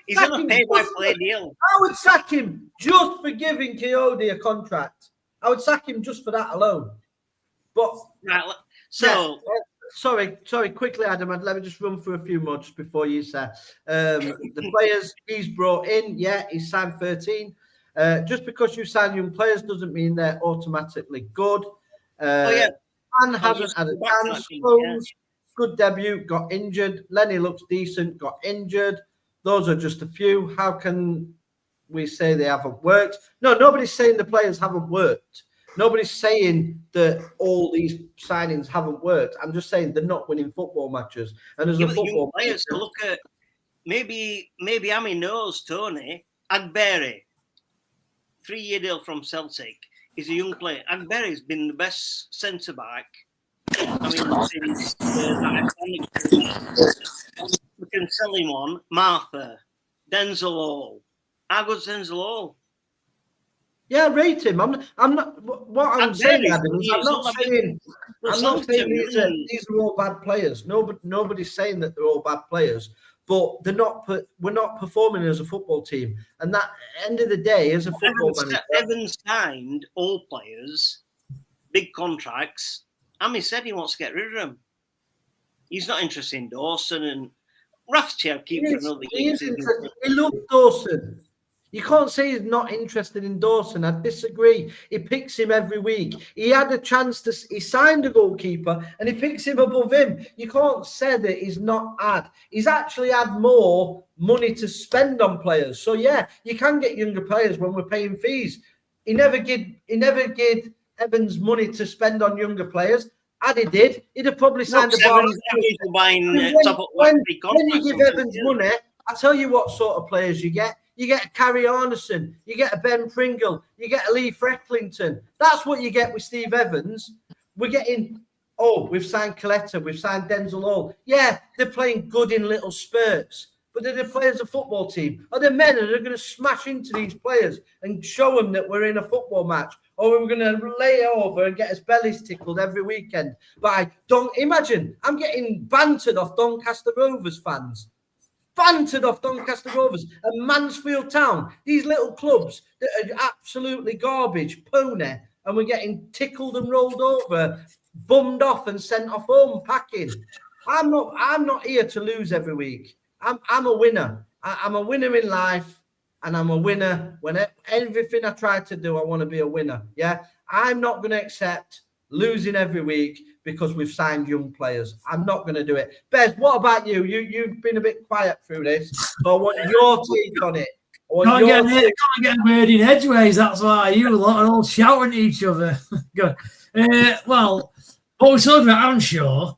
He's on a pay-by-play deal. I would sack him just for giving Coyote a contract. I would sack him just for that alone. But right, so sorry, quickly, Adam. Let me just run through a few more just before you say. The players he's brought in, he's signed 13. Just because you sign young players doesn't mean they're automatically good. Man hasn't had a chance. Good debut, got injured. Lenny looks decent, got injured. Those are just a few. How can we say they haven't worked? No, nobody's saying the players haven't worked. Nobody's saying that all these signings haven't worked. I'm just saying they're not winning football matches. And as a football players to look at, maybe Amy knows Tony Agberry, 3-year deal from Celtic. He's a young player. Agberry's been the best centre back. I mean, since we can sell him on Martha, Denzel Hall. How good's Denzel Hall? Yeah, rate him. I'm not. What I'm saying, Adam, is I'm not saying these are all bad players. Nobody's saying that they're all bad players, but they're not. We're not performing as a football team, and that end of the day, as a football manager, Evans signed all players, big contracts. Amy said he wants to get rid of them. He's not interested in Dawson, and Rathschild keeps another year. He loves Dawson. You can't say he's not interested in Dawson. I disagree. He picks him every week. He had a chance to. He signed a goalkeeper and he picks him above him. You can't say that he's not had. He's actually had more money to spend on players. So yeah, you can get younger players when we're paying fees. He never gave Evans money to spend on younger players. And he did. He'd have probably signed a bar. When you give Evans money, I tell you what sort of players you get. You get a Carrie Arneson, you get a Ben Pringle, you get a Lee Frecklington. That's what you get with Steve Evans. We're getting, we've signed Coletta, we've signed Denzel Hall. Yeah, they're playing good in little spurts, but they're the players of a football team. Are the men that are going to smash into these players and show them that we're in a football match? Or we're going to lay over and get us bellies tickled every weekend by imagine, I'm getting bantered off Doncaster Rovers fans. Bantered off Doncaster Rovers and Mansfield Town. These little clubs that are absolutely garbage, pony, and we're getting tickled and rolled over, bummed off and sent off home packing. I'm not here to lose every week. I'm a winner. I'm a winner in life, and I'm a winner when everything I try to do, I want to be a winner. Yeah, I'm not going to accept losing every week because we've signed young players. I'm not going to do it. Bez, what about you? You've been a bit quiet through this, so I want your take on it. Can't get a word in edgeways, that's why you lot are all shouting at each other. Good. Well, what we're talking about Hamshaw,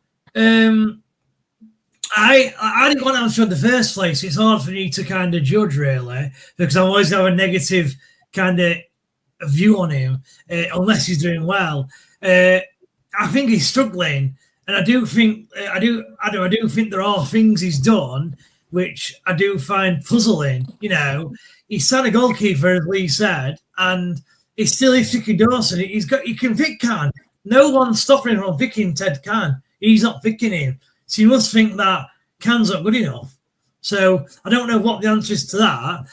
I didn't want Hamshaw in the first place. It's hard for me to kind of judge, really, because I always have a negative kind of view on him, unless he's doing well. I think he's struggling, and I do think there are things he's done which I do find puzzling. You know, he signed a goalkeeper, as Lee said, and he's still picking Dawson. He can pick Can. No one's stopping him from picking Ted Can. He's not picking him, so you must think that Can's not good enough. So I don't know what the answer is to that.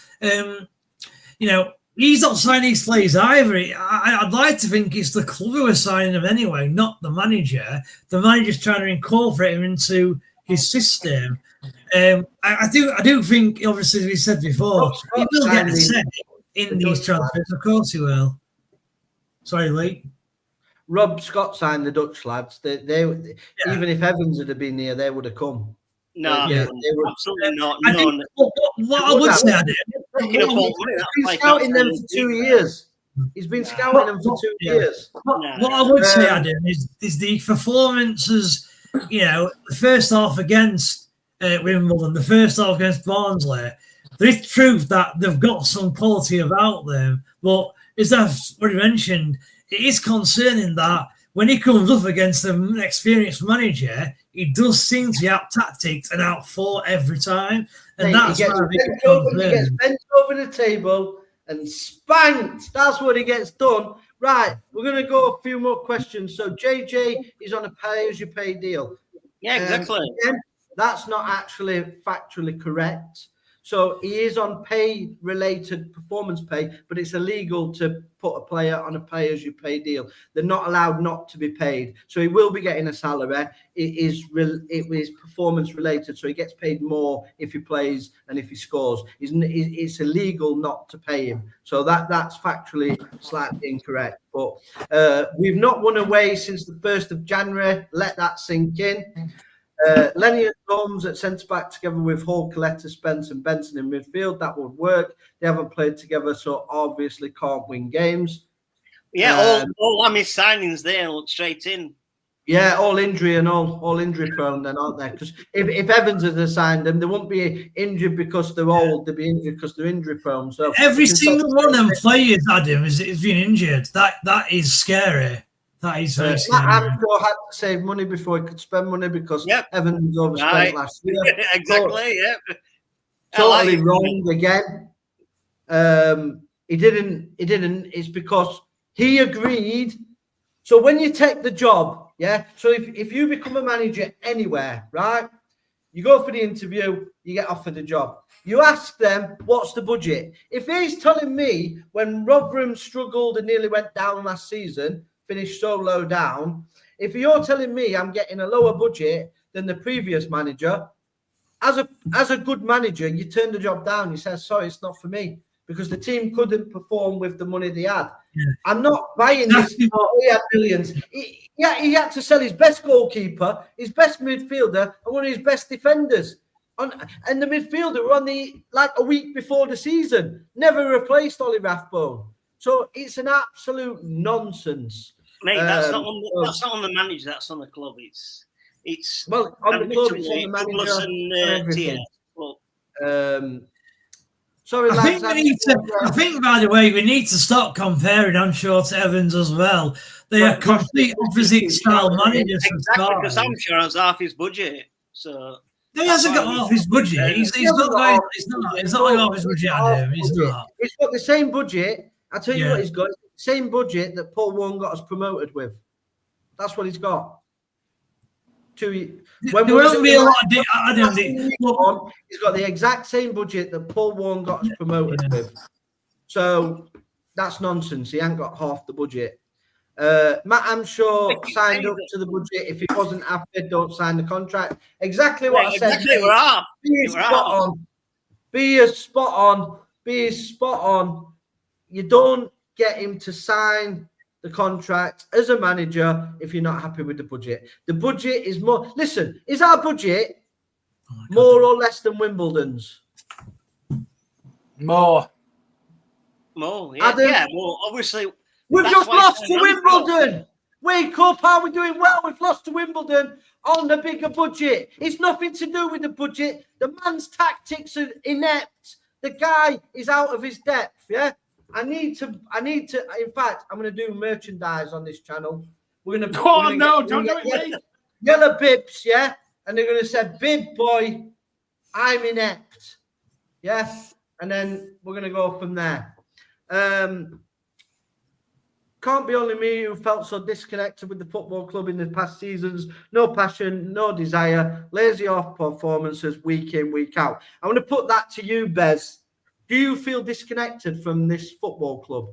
You know. He's not signing these players either. I'd like to think it's the club who are signing them anyway, not the manager. The manager's trying to incorporate him into his system. I do think, obviously, as we said before, he will get a say in these transfers. Of course he will. Sorry, Lee. Rob Scott signed the Dutch lads. They even if Evans had been here, they would have come. No, absolutely not. What I would say, he's been scouting them for 2 years. He's been scouting them for 2 years. What I would say, Adam, is the performances, you know, the first half against Wimbledon, the first half against Barnsley, they've proved that they've got some quality about them. But as I've already mentioned, it is concerning that when he comes up against an experienced manager, he does seem to be out tactics and out fought every time. And that's he gets bent over the table and spanked. That's what he gets done. Right, we're going to go a few more questions. So JJ is on a pay-as-you-pay deal. Yeah, exactly. Again, that's not actually factually correct. So he is on pay-related performance pay, but it's illegal to put a player on a pay-as-you-pay deal. They're not allowed not to be paid. So he will be getting a salary. It is performance-related, so he gets paid more if he plays and if he scores. It's illegal not to pay him. So that's factually slightly incorrect. But we've not won away since the 1st of January. Let that sink in. Lenny and Holmes at centre-back together with Hall, Coletta, Spence and Benson in midfield. That would work. They haven't played together, so obviously can't win games. Yeah, all Ami's signings there look straight in. Yeah, all injury and all injury prone then, aren't they? Because if Evans had assigned them, they won't be injured because they're old. They'll be injured because they're injury prone. So every single one of them players, Adam, is being injured. That is scary. That is very scary. Hamshaw had to save money before he could spend money because Evans was overspent last year. Exactly, Totally wrong again. He didn't. It's because he agreed. So when you take the job, so if you become a manager anywhere, right, you go for the interview, you get offered the job. You ask them, what's the budget? If he's telling me when Rotherham struggled and nearly went down last season, finished so low down, if you're telling me I'm getting a lower budget than the previous manager, as a good manager, you turn the job down. You say, sorry, it's not for me, because the team couldn't perform with the money they had. Yeah. I'm not buying this. He had millions. He had to sell his best goalkeeper, his best midfielder, and one of his best defenders. And the midfielder were on a week before the season, never replaced Ollie Rathbone. So it's an absolute nonsense. Mate, that's not on the manager. That's on the club. It's on the club. It's on the manager. Sorry, lads. I think, by the way, we need to stop comparing Hamshaw to Evans as well. They are complete opposite style managers. Exactly, because Hamshaw has half his budget. So he hasn't got half his budget. He's not going. It's not like half his budget. He's not. He's got the same budget. I tell you what, he's got the same budget that Paul Warren got us promoted with. That's what he's got. He's got the exact same budget that Paul Warren got us promoted with. So that's nonsense. He ain't got half the budget. Matt Hamshaw signed up to the budget. If he wasn't happy, don't sign the contract. Exactly what I said. Be spot on. You don't get him to sign the contract as a manager if you're not happy with the budget. The budget is more. Listen, is our budget more or less than Wimbledon's? More. Yeah, more. Obviously, we've just lost to Wimbledon. Wake up! Are we doing well? We've lost to Wimbledon on the bigger budget. It's nothing to do with the budget. The man's tactics are inept. The guy is out of his depth. Yeah. I need to. In fact, I'm going to do merchandise on this channel. We're going to. Don't do it. Yellow bibs, yeah, and they're going to say, "Bib boy, I'm inept," yeah, and then we're going to go from there. Can't be only me who felt so disconnected with the football club in the past seasons. No passion, no desire, lazy off performances week in, week out. I want to put that to you, Bez. Do you feel disconnected from this football club?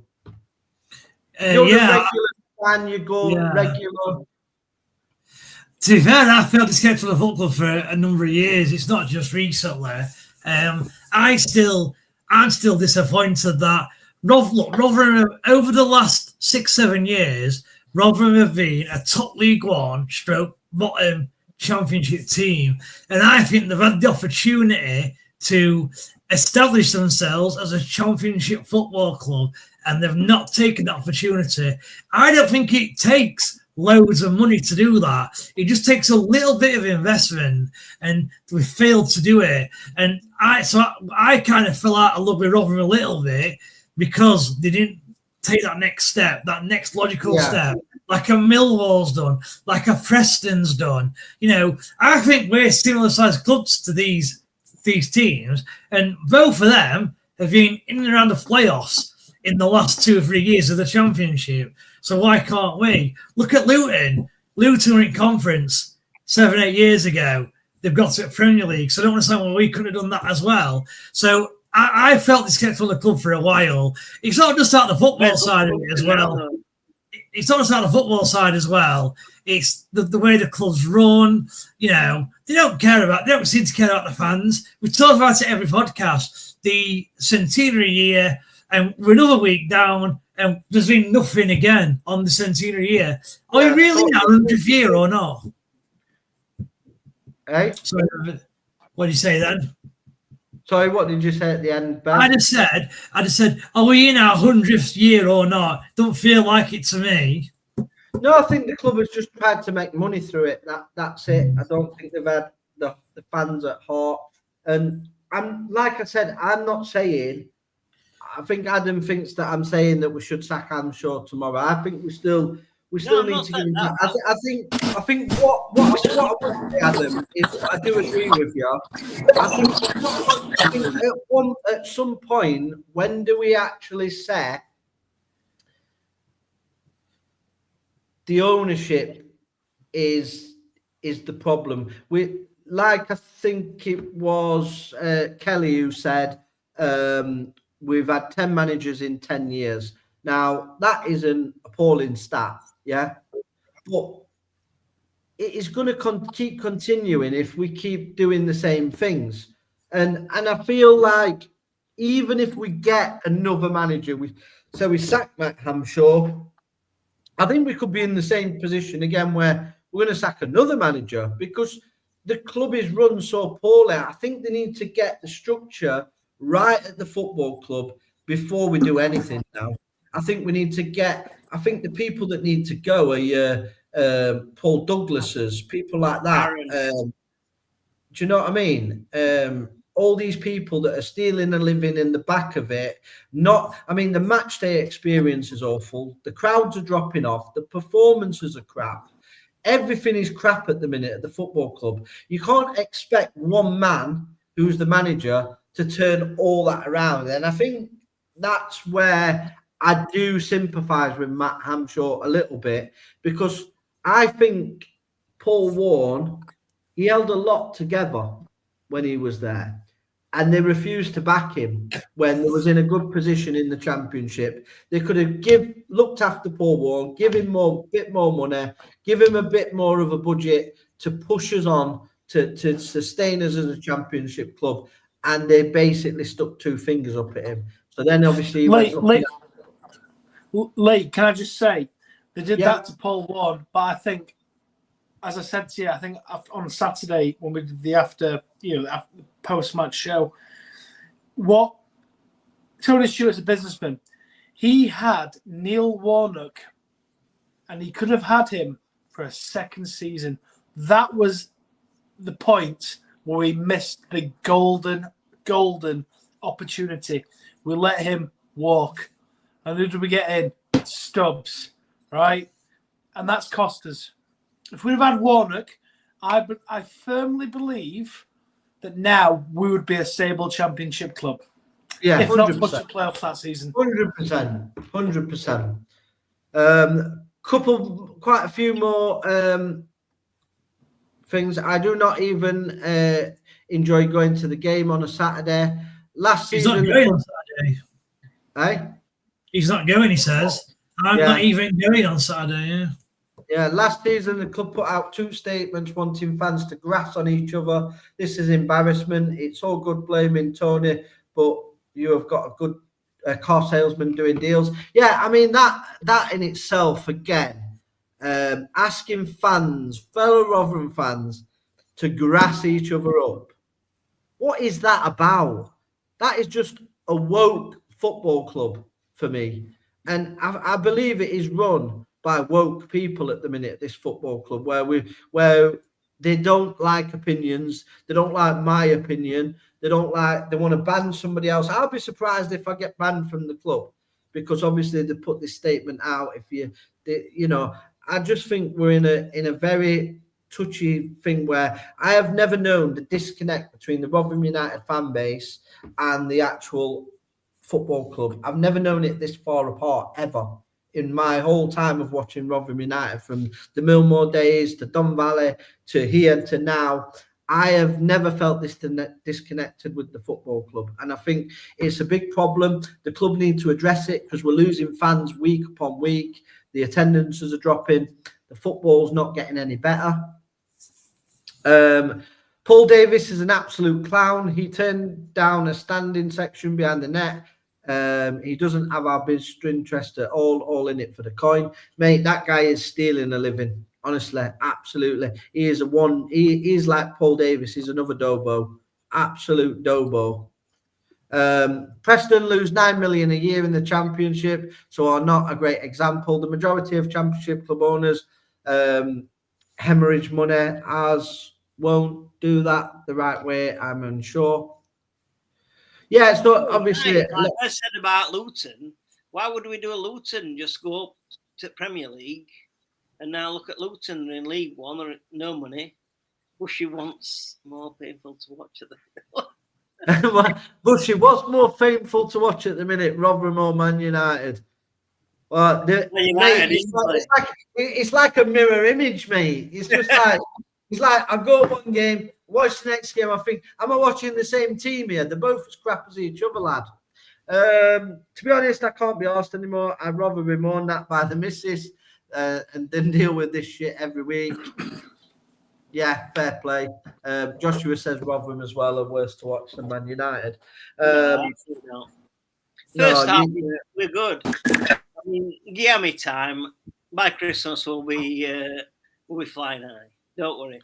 You're a regular fan, you go regular. To be fair, I felt disconnected from the football club for a number of years. It's not just recently. I'm still disappointed that Rotherham, over the last 6-7 years, Rotherham have been a top League One / bottom Championship team, and I think they've had the opportunity to establish themselves as a Championship football club, and they've not taken that opportunity. I don't think it takes loads of money to do that. It just takes a little bit of investment, and we failed to do it. And I kind of fell out of love with Rotherham a little bit because they didn't take that next step, that next logical step, like a Millwall's done, like a Preston's done. You know, I think we're similar-sized clubs to these teams, and both of them have been in and around the playoffs in the last 2 or 3 years of the Championship. So why can't we? Look at Luton. Luton were in conference 7-8 years ago. they've got to Premier League. So I don't want to say, well, we could have done that as well. So I felt disconnected from the club for a while. It's not just out the football side of it as well. It's not just out the football side as well. It's the way the club's run. They don't seem to care about the fans. We talk about it every podcast. The centenary year, and we're another week down, and there's been nothing again on the centenary year. Are we really at 100th year or not? Hey? Sorry, what did you say then? Sorry, what did you say at the end, Ben? I just said, are we in our 100th year or not? Don't feel like it to me. No, I think the club has just tried to make money through it. That's it. I don't think they've had the fans at heart. And like I said, I'm not saying. I think Adam thinks that I'm saying that we should sack Hamshaw tomorrow. I think we still need to give him that. I think what I would say, Adam, is I do agree with you. I think at some point, when do we actually say the ownership is the problem? I think it was Kelly who said we've had 10 managers in 10 years. Now, that is an appalling stat, yeah? But it is going to keep continuing if we keep doing the same things. And I feel like even if we get another manager, we sack Matt Hamshaw, I think we could be in the same position again where we're going to sack another manager because the club is run so poorly. I think they need to get the structure right at the football club before we do anything now. I think the people that need to go are your Paul Douglas's, people like that. Do you know what I mean? All these people that are stealing a living in the back of it. The match day experience is awful. The crowds are dropping off. The performances are crap. Everything is crap at the minute at the football club. You can't expect one man who's the manager to turn all that around. And I think that's where I do sympathise with Matt Hamshaw a little bit, because I think Paul Warne, he held a lot together when he was there. And they refused to back him when they was in a good position in the Championship. They could have looked after Paul Warne, give him a bit more money, give him a bit more of a budget to push us on to sustain us as a Championship club. And they basically stuck two fingers up at him. So then obviously... Lee, can I just say, they did that to Paul Warne, but I think, as I said to you, I think on Saturday when we did the after post-match show, what Tony Stewart's a businessman. He had Neil Warnock, and he could have had him for a second season. That was the point where we missed the golden opportunity. We let him walk. And who did we get in? Stubbs, right? And that's cost us. If we'd have had Warnock, I firmly believe that now we would be a stable Championship club. Yeah, if 100%. not much of playoffs that season. 100%. Quite a few more things. I do not even enjoy going to the game on a Saturday. Last season, he's not going on Saturday. Eh? He's not going, he says. I'm not even going on Saturday, Yeah, last season the club put out 2 statements wanting fans to grass on each other. This is embarrassment. It's all good blaming Tony, but you have got a good car salesman doing deals. Yeah, I mean, that in itself, again, asking fans, fellow Rotherham fans, to grass each other up. What is that about? That is just a woke football club for me. And I believe it is run by woke people at the minute, this football club, where they don't like opinions, they don't like my opinion, they want to ban somebody else. I'll be surprised if I get banned from the club, because obviously they put this statement out. I just think we're in a very touchy thing where I have never known the disconnect between the Rotherham United fan base and the actual football club. I've never known it this far apart ever in my whole time of watching Rotherham United, from the Millmore days to Don Valley to here to now. I have never felt this disconnected with the football club, and I think it's a big problem. The club need to address it because we're losing fans week upon week. The attendances are dropping. The football's not getting any better. Paul Davis is an absolute clown. He turned down a standing section behind the net. He doesn't have our best interest at all in it for the coin. Mate, that guy is stealing a living. Honestly, absolutely. He is he is like Paul Davis. He's another Dobo. Absolute Dobo. Preston lose 9 million a year in the Championship, so are not a great example. The majority of Championship club owners hemorrhage money. Ours won't do that the right way, I'm unsure. Yeah, it's not obviously. Like I said about Luton, why would we do a Luton? Just go up to Premier League, and now look at Luton in League One, or no money. Bushy wants more painful to watch at the. Bushy, what's more painful to watch at the minute, Rotherham or Man United? Well, it's like a mirror image, mate. It's just like I go one game, watch the next game. I think, am I watching the same team here? They're both as crap as each other, lad. To be honest, I can't be arsed anymore. I'd rather be mourned at by the missus and then deal with this shit every week. Yeah, fair play. Joshua says Rotherham as well are worse to watch than Man United. No. First half, we're good. I mean, give me time. By Christmas, we'll be flying high. Don't worry.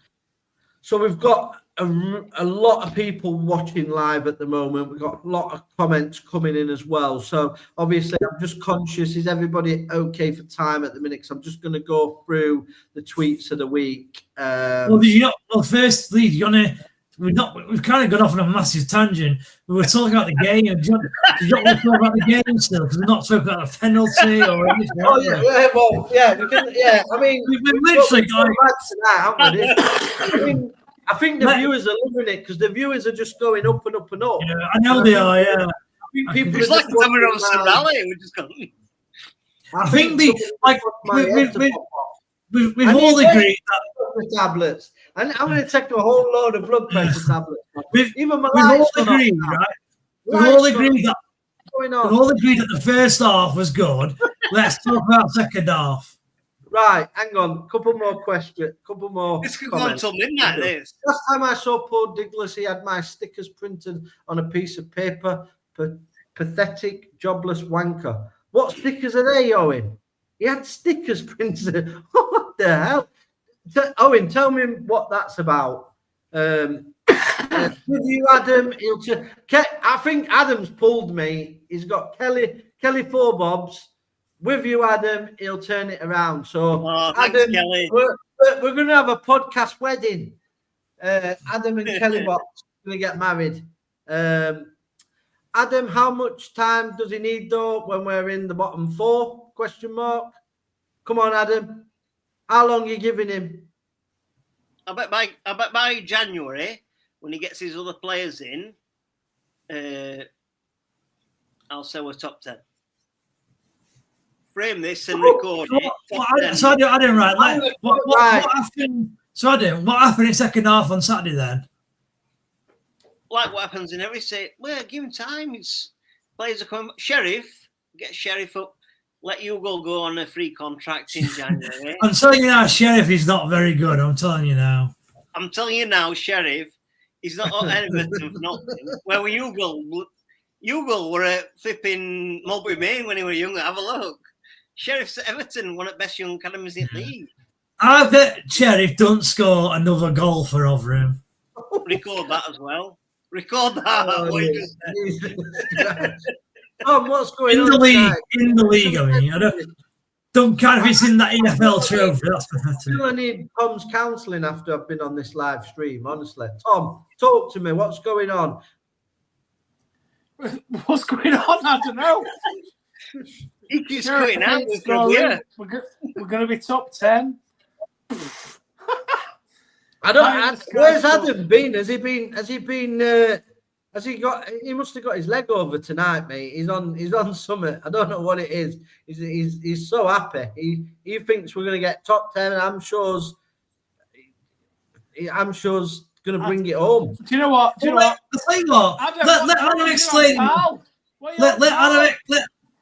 So we've got a lot of people watching live at the moment. We've got a lot of comments coming in as well. So obviously, I'm just conscious. Is everybody okay for time at the minute? Because I'm just going to go through the tweets of the week. Firstly, we've kind of gone off on a massive tangent. We were talking about the game. Do you want to talk about the game still? Because we're not talking about a penalty or anything. Oh, yeah. I mean, we've been literally going. I think the viewers are loving it because the viewers are just going up and up and up. Yeah, I know they are. Yeah, it's like the Hamshaw rally. We're just going. I think we've all agreed that tablets, and I'm going to take a whole load of blood pressure tablets. We've all agreed, right? We've all agreed that the first half was good. Let's talk about second half. Right, hang on. Couple more questions. Couple more. This could go until midnight. This. Last time I saw Paul Douglas, he had my stickers printed on a piece of paper. Pathetic, jobless wanker. What stickers are they, Owen? He had stickers printed. What the hell? Owen, tell me what that's about. With you, Adam. I think Adam's pulled me. He's got Kelly Four Bobs. With you, Adam, he'll turn it around. So, thanks, Adam, Kelly. we're going to have a podcast wedding. Adam and Kelly Box going to get married. Adam, how much time does he need though when we're in the bottom four? Question mark. Come on, Adam. How long are you giving him? I bet by January, when he gets his other players in, I'll say we're top 10. Frame this and record it. So I didn't write. What happened? So Adam, what happened in second half on Saturday then? Like what happens in every set. Well, give him time. It's players are coming. Get Sheriff up. Let Hugo go on a free contract in January. I'm telling you now, Sheriff is not very good. I'm telling you now. I'm telling you now, Sheriff, he's not anything for nothing. Where were Hugo? Hugo were at flipping Mulberry Main when he was younger. Have a look. Sheriff's at Everton, one of the best young academies in the league. I bet Sheriff don't score another goal for Rotherham. Record that as well. Record that. What's going on? In the league, I mean. I don't care if it's in that EFL trophy. That's pathetic. I need Tom's counselling after I've been on this live stream, honestly. Tom, talk to me. What's going on? What's going on? I don't know. He keeps going out. We're going to be top 10. Where's Adam been? He must have got his leg over tonight, mate. He's on summit. I don't know what it is. He's so happy. He thinks we're going to get top 10. Hamshaw's going to bring it home. Do you know what? Let Adam explain.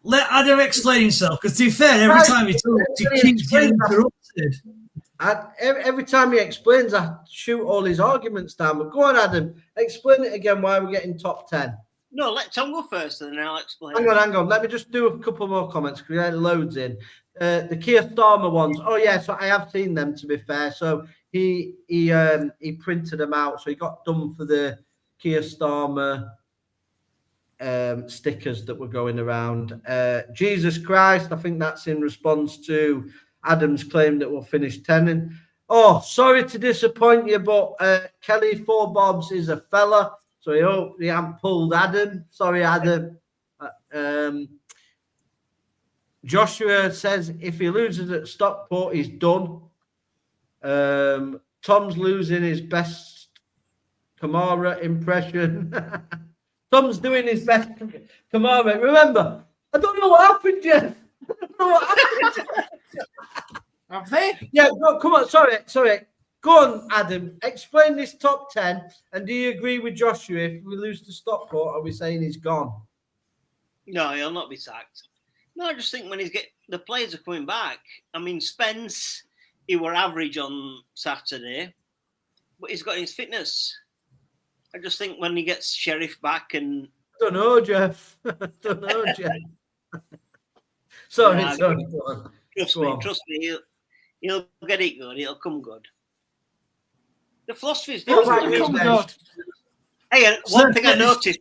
Let Adam explain himself. Because to be fair, every time he talks, he keeps getting interrupted. Every time he explains, I shoot all his arguments down. But go on, Adam, explain it again. Why we're getting top 10? No, let Tom go first, and then I'll explain. Hang on. Let me just do a couple more comments because we had loads in. The Keir Starmer ones. Oh yeah, so I have seen them. To be fair, so he printed them out. So he got done for the Keir Starmer stickers that were going around. Jesus Christ, I think that's in response to Adam's claim that we'll finish 10. And sorry to disappoint you, but Kelly Four Bobs is a fella. So I hope he hasn't pulled Adam. Sorry, Adam. Joshua says if he loses at Stockport, he's done. Tom's losing his best Kamara impression. Tom's doing his best Kamara. Remember, I don't know what happened, Jeff. I don't know what happened. Have they? Yeah, come on. Sorry. Go on, Adam. Explain this top 10. And do you agree with Joshua? If we lose to Stockport, are we saying he's gone? No, he'll not be sacked. No, I just think when the players are coming back. I mean, Spence, he were average on Saturday, but he's got his fitness. I just think when he gets Sheriff back and... Don't know, Jeff. Sorry. Trust me, he'll get it good. It'll come good. The philosophy is different. Hey, one thing I noticed,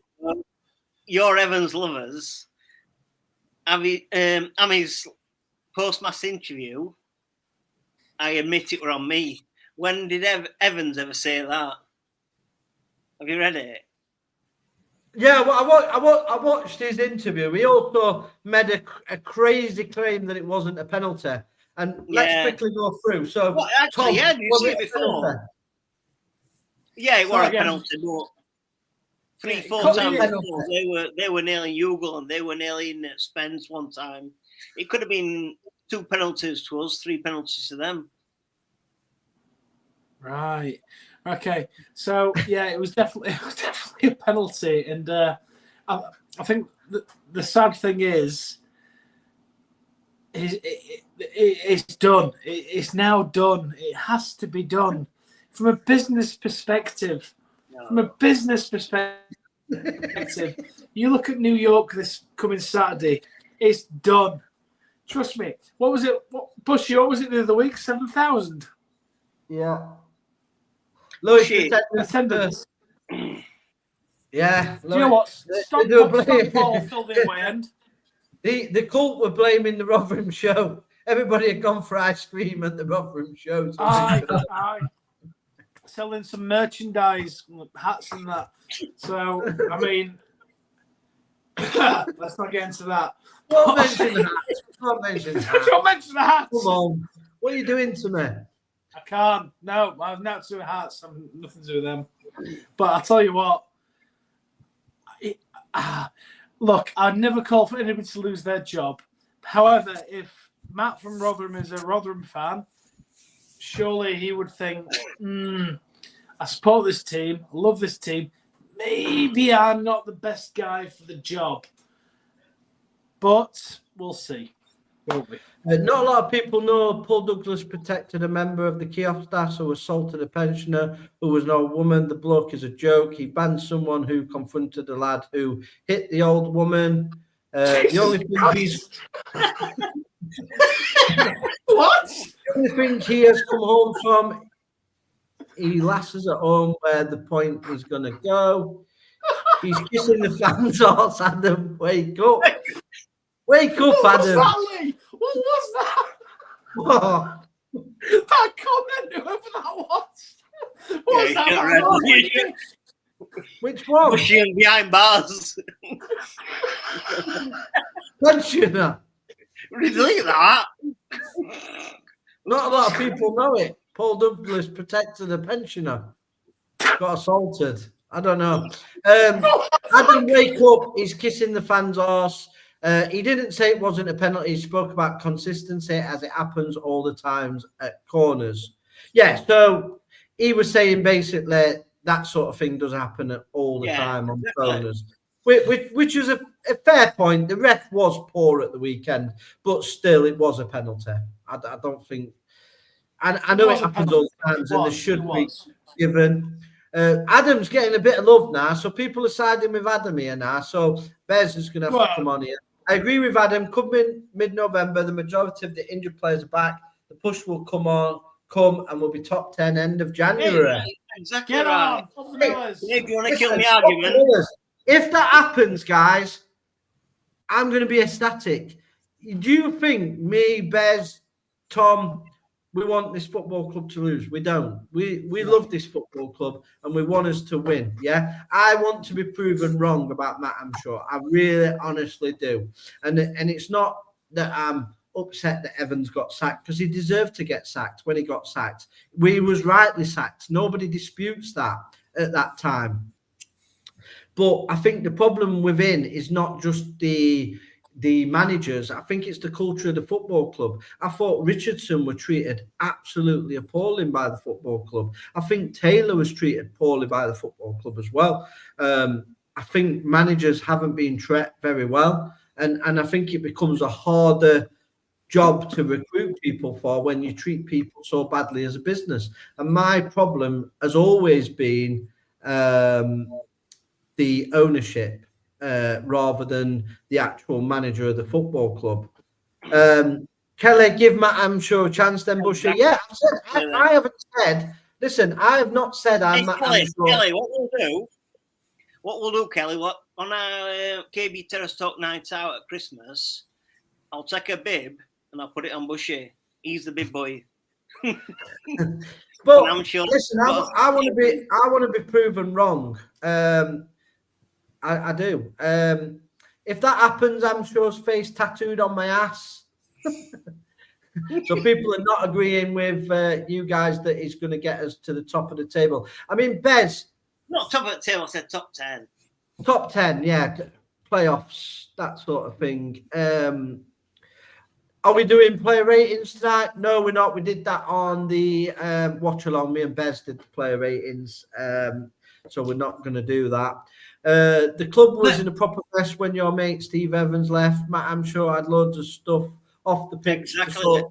your Evans lovers, Ami's post-match interview, I admit it were on me. When did Evans ever say that? Have you read it? Yeah, well, I watched his interview. He also made a crazy claim that it wasn't a penalty. And let's quickly go through. So, well, actually, Tom, did you see it before? Yeah, it was a penalty, but 3-4 times before, they were nailing Ugal and they were nailing Spence one time. It could have been 2 penalties to us, 3 penalties to them. Right. Okay. So yeah, it was definitely a penalty, and I think the sad thing is, it's done. It's now done. It has to be done. From a business perspective, you look at New York this coming Saturday, it's done. Trust me. What was it? Bushy, what was it the other week? 7,000? Yeah. Lewis, attendance. Yeah. Do you know what? Stockport filled in my end. The cult were blaming the Rotherham show. Everybody had gone for ice cream at the Rotherham show. Aye. Selling some merchandise, hats and that. So, I mean, let's not get into that. Don't mention the hats. Don't mention the hats. Come on. What are you doing to me? I can't. No, I've not to do with hats. I've nothing to do with them. But I'll tell you what. Look, I'd never call for anybody to lose their job. However, if Matt from Rotherham is a Rotherham fan, surely he would think, I support this team, I love this team. Maybe I'm not the best guy for the job. But we'll see. Won't we? Not a lot of people know Paul Douglas protected a member of the kiosk staff who assaulted a pensioner who was no woman. The bloke is a joke. He banned someone who confronted a lad who hit the old woman. The only thing he has come home from, he lasses at home where the point was going to go. He's kissing the fans' horse. Adam, wake up. Wake up, Adam. What was that? What? That comment, whoever that was. What was that? Which one? Pushing behind bars. Pensioner. Really that? Not a lot of people know it. Paul Douglas protected a pensioner. Got assaulted. I don't know. Adam, wake up. He's kissing the fans' arse. He didn't say it wasn't a penalty. He spoke about consistency as it happens all the times at corners. Yeah, so he was saying basically that sort of thing does happen all the time on phoners. Which is a fair point. The ref was poor at the weekend, but still, it was a penalty. I don't think, and I know it happens all the time, and there should be given. Adam's getting a bit of love now, so people are siding with Adam here now. So Bez is going to have to come on here. I agree with Adam. Coming mid-November, the majority of the injured players are back. The push will come, and we'll be top 10 end of January. Exactly. Get right. on. If you want to kill me argument. If that happens, guys, I'm going to be ecstatic. Do you think me, Bez, Tom, we want this football club to lose? We don't. We love this football club and we want us to win. Yeah, I want to be proven wrong about Matt Hamshaw. I really, honestly do. And it's not that I'm upset that Evans got sacked, because he deserved to get sacked when he got sacked. He was rightly sacked. Nobody disputes that at that time. But I think the problem within is not just the managers. I think it's the culture of the football club. I thought Richardson were treated absolutely appalling by the football club. I think Taylor was treated poorly by the football club as well. I think managers haven't been treated very well. And I think it becomes a harder job to recruit people for when you treat people so badly as a business. And my problem has always been the ownership rather than the actual manager of the football club. Kelly, give Matt Hamshaw a chance then, Bushy. Yeah, I haven't said, listen, I have not said I'm Matt Hamshaw. Kelly, what we'll do, Kelly, on our KB Terrace Talk night out at Christmas, I'll take a bib and I'll put it on Bushy. He's the big boy. But listen, I want to be proven wrong. I do. If that happens, Hamshaw's face tattooed on my ass. So people are not agreeing with you guys that he's going to get us to the top of the table. I mean, Bez. Not top of the table, I said top 10. Top 10, yeah. Playoffs, that sort of thing. Are we doing player ratings tonight? No, we're not. We did that on the watch along. Me and Bez did the player ratings. So we're not going to do that. The club was in a proper mess when your mate Steve Evans left. Matt Hamshaw had loads of stuff off the pitch. Exactly.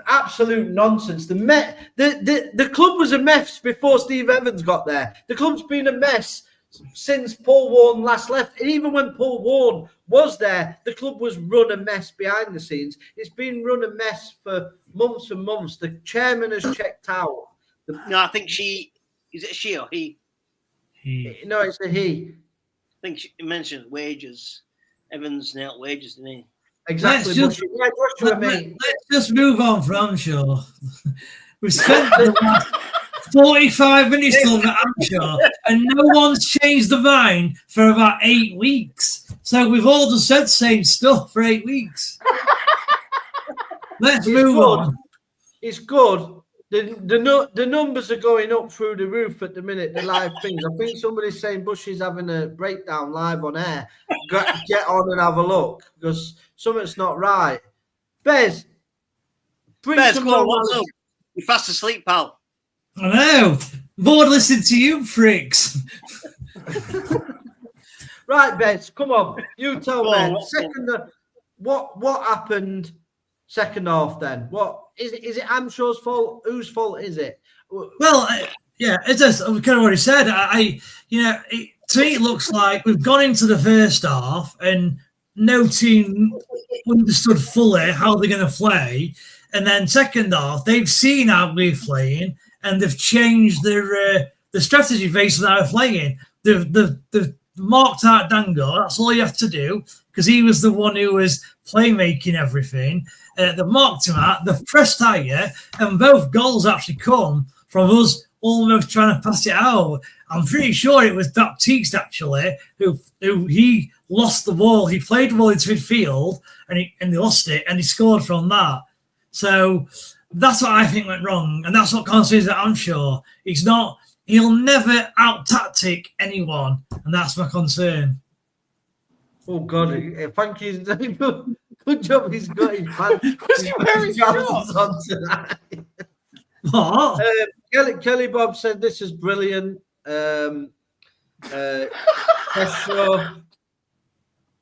Absolute nonsense. The club was a mess before Steve Evans got there. The club's been a mess since Paul Warne last left. And even when Paul Warne was there, the club was run a mess behind the scenes. It's been run a mess for months and months. The chairman has checked out. No, I think she... Is it she or he? No, it's a he. I think she mentioned wages. Evans nailed wages, didn't he? Exactly. Let's just move on from Hamshaw. We've spent the last 45 minutes on Hamshaw, and no one's changed their mind for about 8 weeks. So we've all just said the same stuff for 8 weeks. Let's move on. It's good. The numbers are going up through the roof at the minute, the live things. I think somebody's saying Bushy's having a breakdown live on air. Get on and have a look, because something's not right. Bez, Bez, come on, what's up? You're fast asleep, pal. I know. Bored listening to you, freaks. Right, Bez, come on. You tell me. What happened second half then? What is it? Is it Hamshaw's fault? Whose fault is it? Well, yeah, it's just kind of what he said. To me, it looks like we've gone into the first half and no team understood fully how they're going to play. And then second half, they've seen how we're playing and they've changed their strategy based on how we're playing. They've marked out Dango. That's all you have to do, because he was the one who was playmaking everything. They've marked him out. They've pressed higher, and both goals actually come from us almost trying to pass it out. I'm pretty sure it was Baptiste actually who he lost the ball. He played the ball into midfield and he lost it, and he scored from that. So that's what I think went wrong, and that's what concerns that Hamshaw. He'll never out-tactic anyone, and that's my concern. Oh, God. Thank you. Good job he's got his pants. Was he wearing shorts on tonight? What? Kelly Bob said this is brilliant. Test show.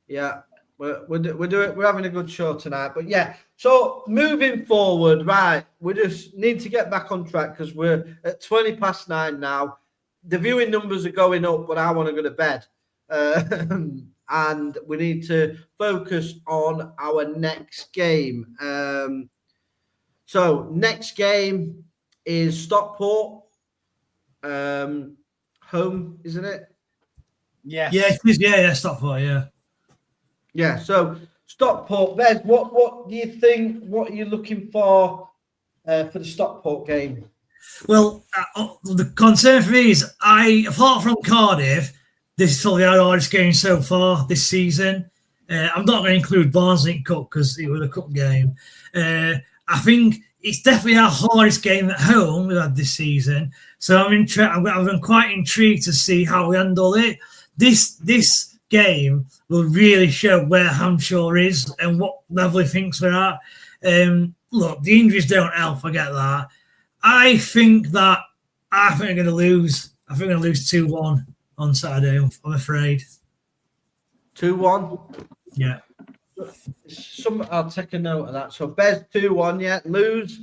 Yeah, we're having a good show tonight. But yeah, so moving forward, right? We just need to get back on track because we're at 9:20 now. The viewing numbers are going up, but I want to go to bed. And we need to focus on our next game. So next game is Stockport. Home, isn't it? Yes. Yeah, it is. Yeah, Stockport. Yeah. Yeah. So Stockport. Bez, what do you think? What are you looking for the Stockport game? Well, the concern for me is, apart from Cardiff, this is probably our hardest game so far this season. I'm not going to include Barnsley Cup because it was a cup game. I think it's definitely our hardest game at home we've had this season. So I'm quite intrigued to see how we handle it. This game will really show where Hamshaw is and what level he thinks we're at. Look, the injuries don't help. I get that. I think we're going to lose. I think we're going to lose 2-1 on Saturday. I'm afraid. 2-1. Yeah. I'll take a note of that. So Bez 2-1. Yeah, lose.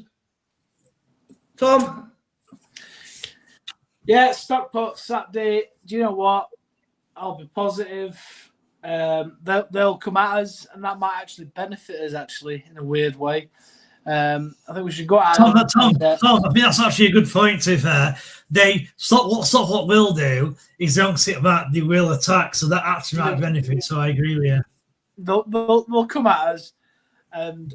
Tom. Yeah, Stockport Saturday. Do you know what? I'll be positive. They'll come at us, and that might actually benefit us. Actually, in a weird way. I think we should go out. Tom, I think that's actually a good point. To be fair, what will do is don't sit back; they will attack. So that actually might benefit. So I agree with you. They'll come at us, and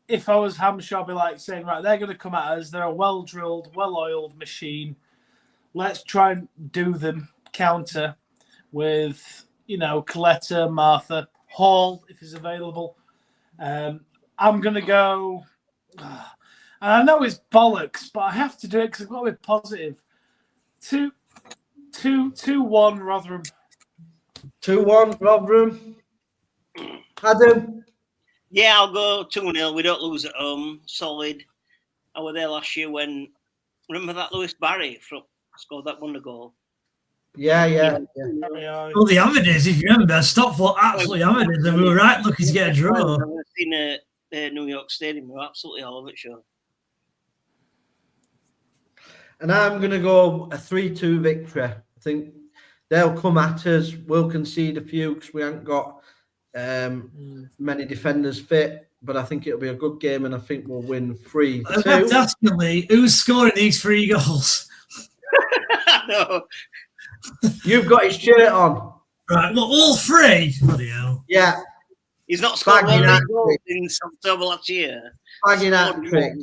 if I was Hamshaw, I'd be like saying, right, they're going to come at us. They're a well-drilled, well-oiled machine. Let's try and do them counter with, Coletta, Martha, Hall, if he's available. I'm going to go, and I know it's bollocks, but I have to do it because I've got to be positive. 2-1 Rotherham. 2-1 Rotherham. Adam. Yeah, I'll go 2-0. We don't lose at home. Solid. I was there last year when, remember that Lewis Barry scored that wonder goal? Yeah. Well, the Amadis, if you remember, Stockport absolutely Amadis, and we were right lucky to get a draw. I've seen New York Stadium. We were absolutely all over it, sure. And I'm going to go a 3-2 victory. I think they'll come at us. We'll concede a few because we haven't got many defenders fit, but I think it'll be a good game, and I think we'll win 3-2. Definitely. Who's scoring these 3 goals? No. You've got his shirt on. Right, well, all 3? Bloody hell. Yeah. He's not scored one goal since October last year. Bagging hat trick.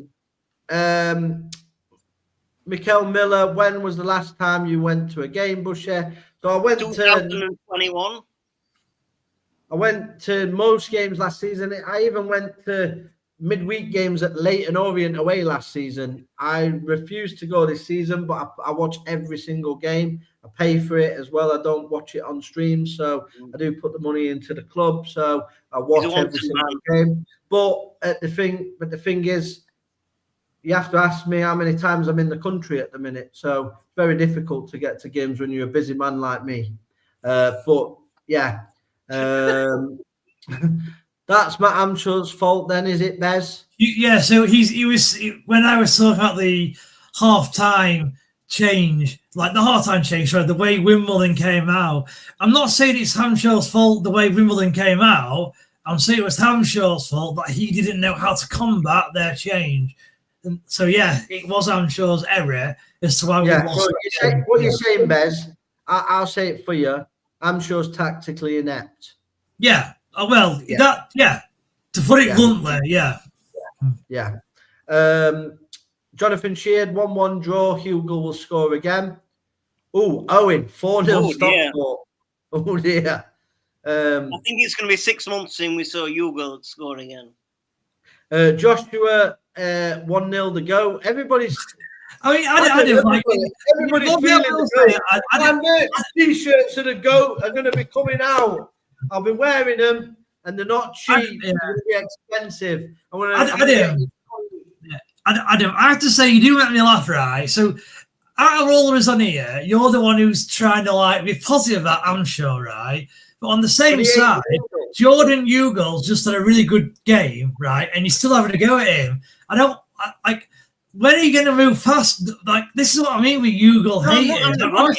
Mikel Miller, when was the last time you went to a game, Busher? So I went 2021. I went to most games last season. I even went to midweek games at Leyton Orient away last season. I refused to go this season, but I watch every single game. I pay for it as well. I don't watch it on stream, so I do put the money into the club. So I watch every single game. But the thing is, you have to ask me how many times I'm in the country at the minute. So it's very difficult to get to games when you're a busy man like me. But yeah. That's Matt Hamshaw's fault then, is it, Bez? Yeah, so he was when I was talking about the half-time change, the way Wimbledon came out. I'm not saying it's Hamshaw's fault the way Wimbledon came out. I'm saying it was Hamshaw's fault that he didn't know how to combat their change. And so yeah, it was Hamshaw's error as to why we lost. What you're saying, Bez, I'll say it for you. Hamshaw's tactically inept. Yeah. To put it bluntly, yeah. Jonathan Sheard, 1-1 draw. Hugo will score again. Oh, Owen, 4-0 Stockport. Oh, dear. I think it's going to be 6 months since we saw Hugo score again. Joshua, 1-0 to go. Everybody's... Everybody's feeling the goat. My merch t-shirts are going to be coming out. I'll be wearing them, and they're not cheap. They're going to be expensive. I have to say, you do make me laugh, right? So out of all of us on here, you're the one who's trying to like be positive about Hamshaw, right? But on the same side, Jordan Hughel's just had a really good game, right? And you're still having to go at him. When are you going to move fast? Like, this is what I mean with Hughel hating.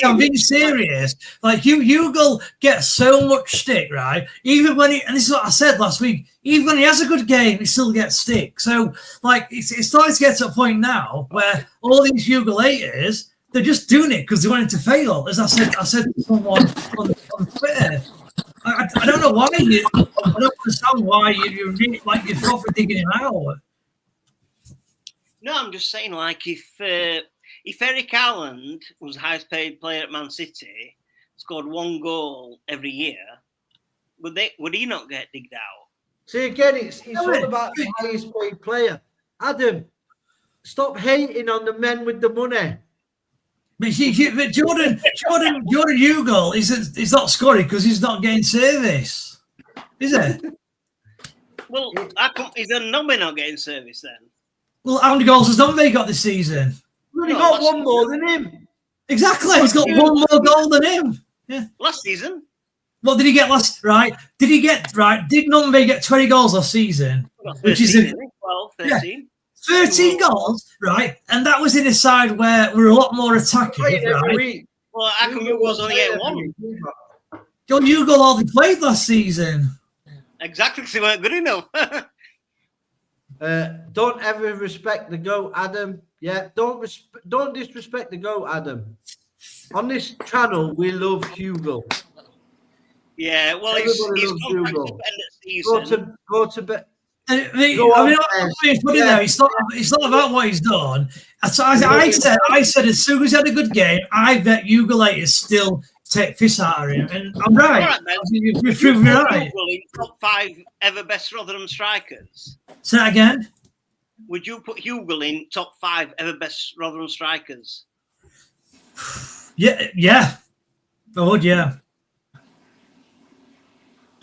I'm being serious. Like, Hughel gets so much stick, right? Even when and this is what I said last week, even when he has a good game, he still gets stick. So, like, it's starting to get to a point now where all these Hughel haters, they're just doing it because they want him to fail. As I said to someone on Twitter. I don't know why I don't understand why you're really, like, you're proper digging him out. No, I'm just saying, like, if Eric Haaland was the highest paid player at Man City, scored 1 goal every year, would he not get digged out? See, again, it's all about the highest paid player. Adam, stop hating on the men with the money. But Jordan Hughel is not scoring because he's not getting service, is it? Well, is there nobody not getting service then? Well, how many goals has Dombe got this season? Well, he got one more than him. Exactly, he's got one more goal than him. Yeah. Last season. What did he get last? Right? Did Nombe get 20 goals last season? 13, which is 12, 13. Yeah. 13 goals, right? And that was in a side where we're a lot more attacking, right? Well, how come it was only 8-1? John Hughel hardly played last season. Exactly, because he weren't good enough. Don't ever respect the GOAT, Adam. Yeah, don't disrespect the GOAT, Adam. On this channel, we love Hughel. Yeah, well, he's contract to end at season. Go to bed. It's not about what he's done. I said as soon as he had a good game, I bet Hughel still take piss out of him, and I'm right. You've proven me right. In top 5 ever best Rotherham strikers. Say that again. Would you put Hughel in top 5 ever best Rotherham strikers? Yeah, I would. Yeah.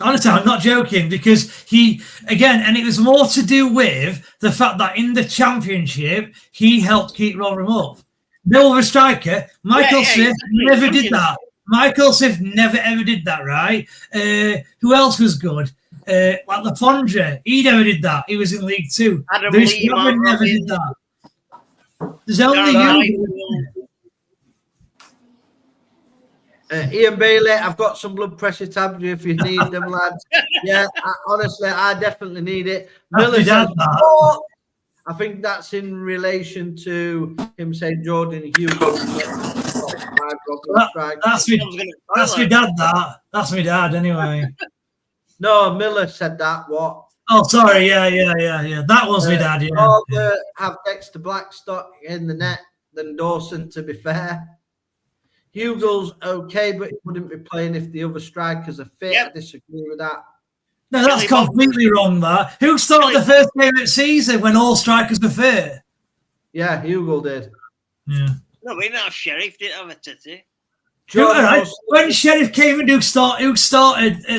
Honestly, I'm not joking because and it was more to do with the fact that in the Championship, he helped keep Rotherham up. No other striker, Michael Smith, never did that. Michael Smith never ever did that, right? Who else was good? Like Lafondre, he never did that. He was in League 2. Bruce Robin never did that. There's only you. Ian Bailey, I've got some blood pressure tabs if you need them, lads. Yeah, honestly, I definitely need it. Miller says, I think that's in relation to him saying Jordan Hughel. That's my dad. That's my dad. Anyway. No, Miller said that. What? Oh, sorry. Yeah. That was my dad. Yeah. Rather have Dexter Blackstock in the net than Dawson. To be fair. Hughel's okay, but he wouldn't be playing if the other strikers are fit. Yep. I disagree with that. No, that's completely wrong, that. Who started the first game of the season when all strikers were fit? Yeah, Hughel did. Yeah. No, we didn't have Sheriff, didn't have a titty. When Sheriff came in, who started?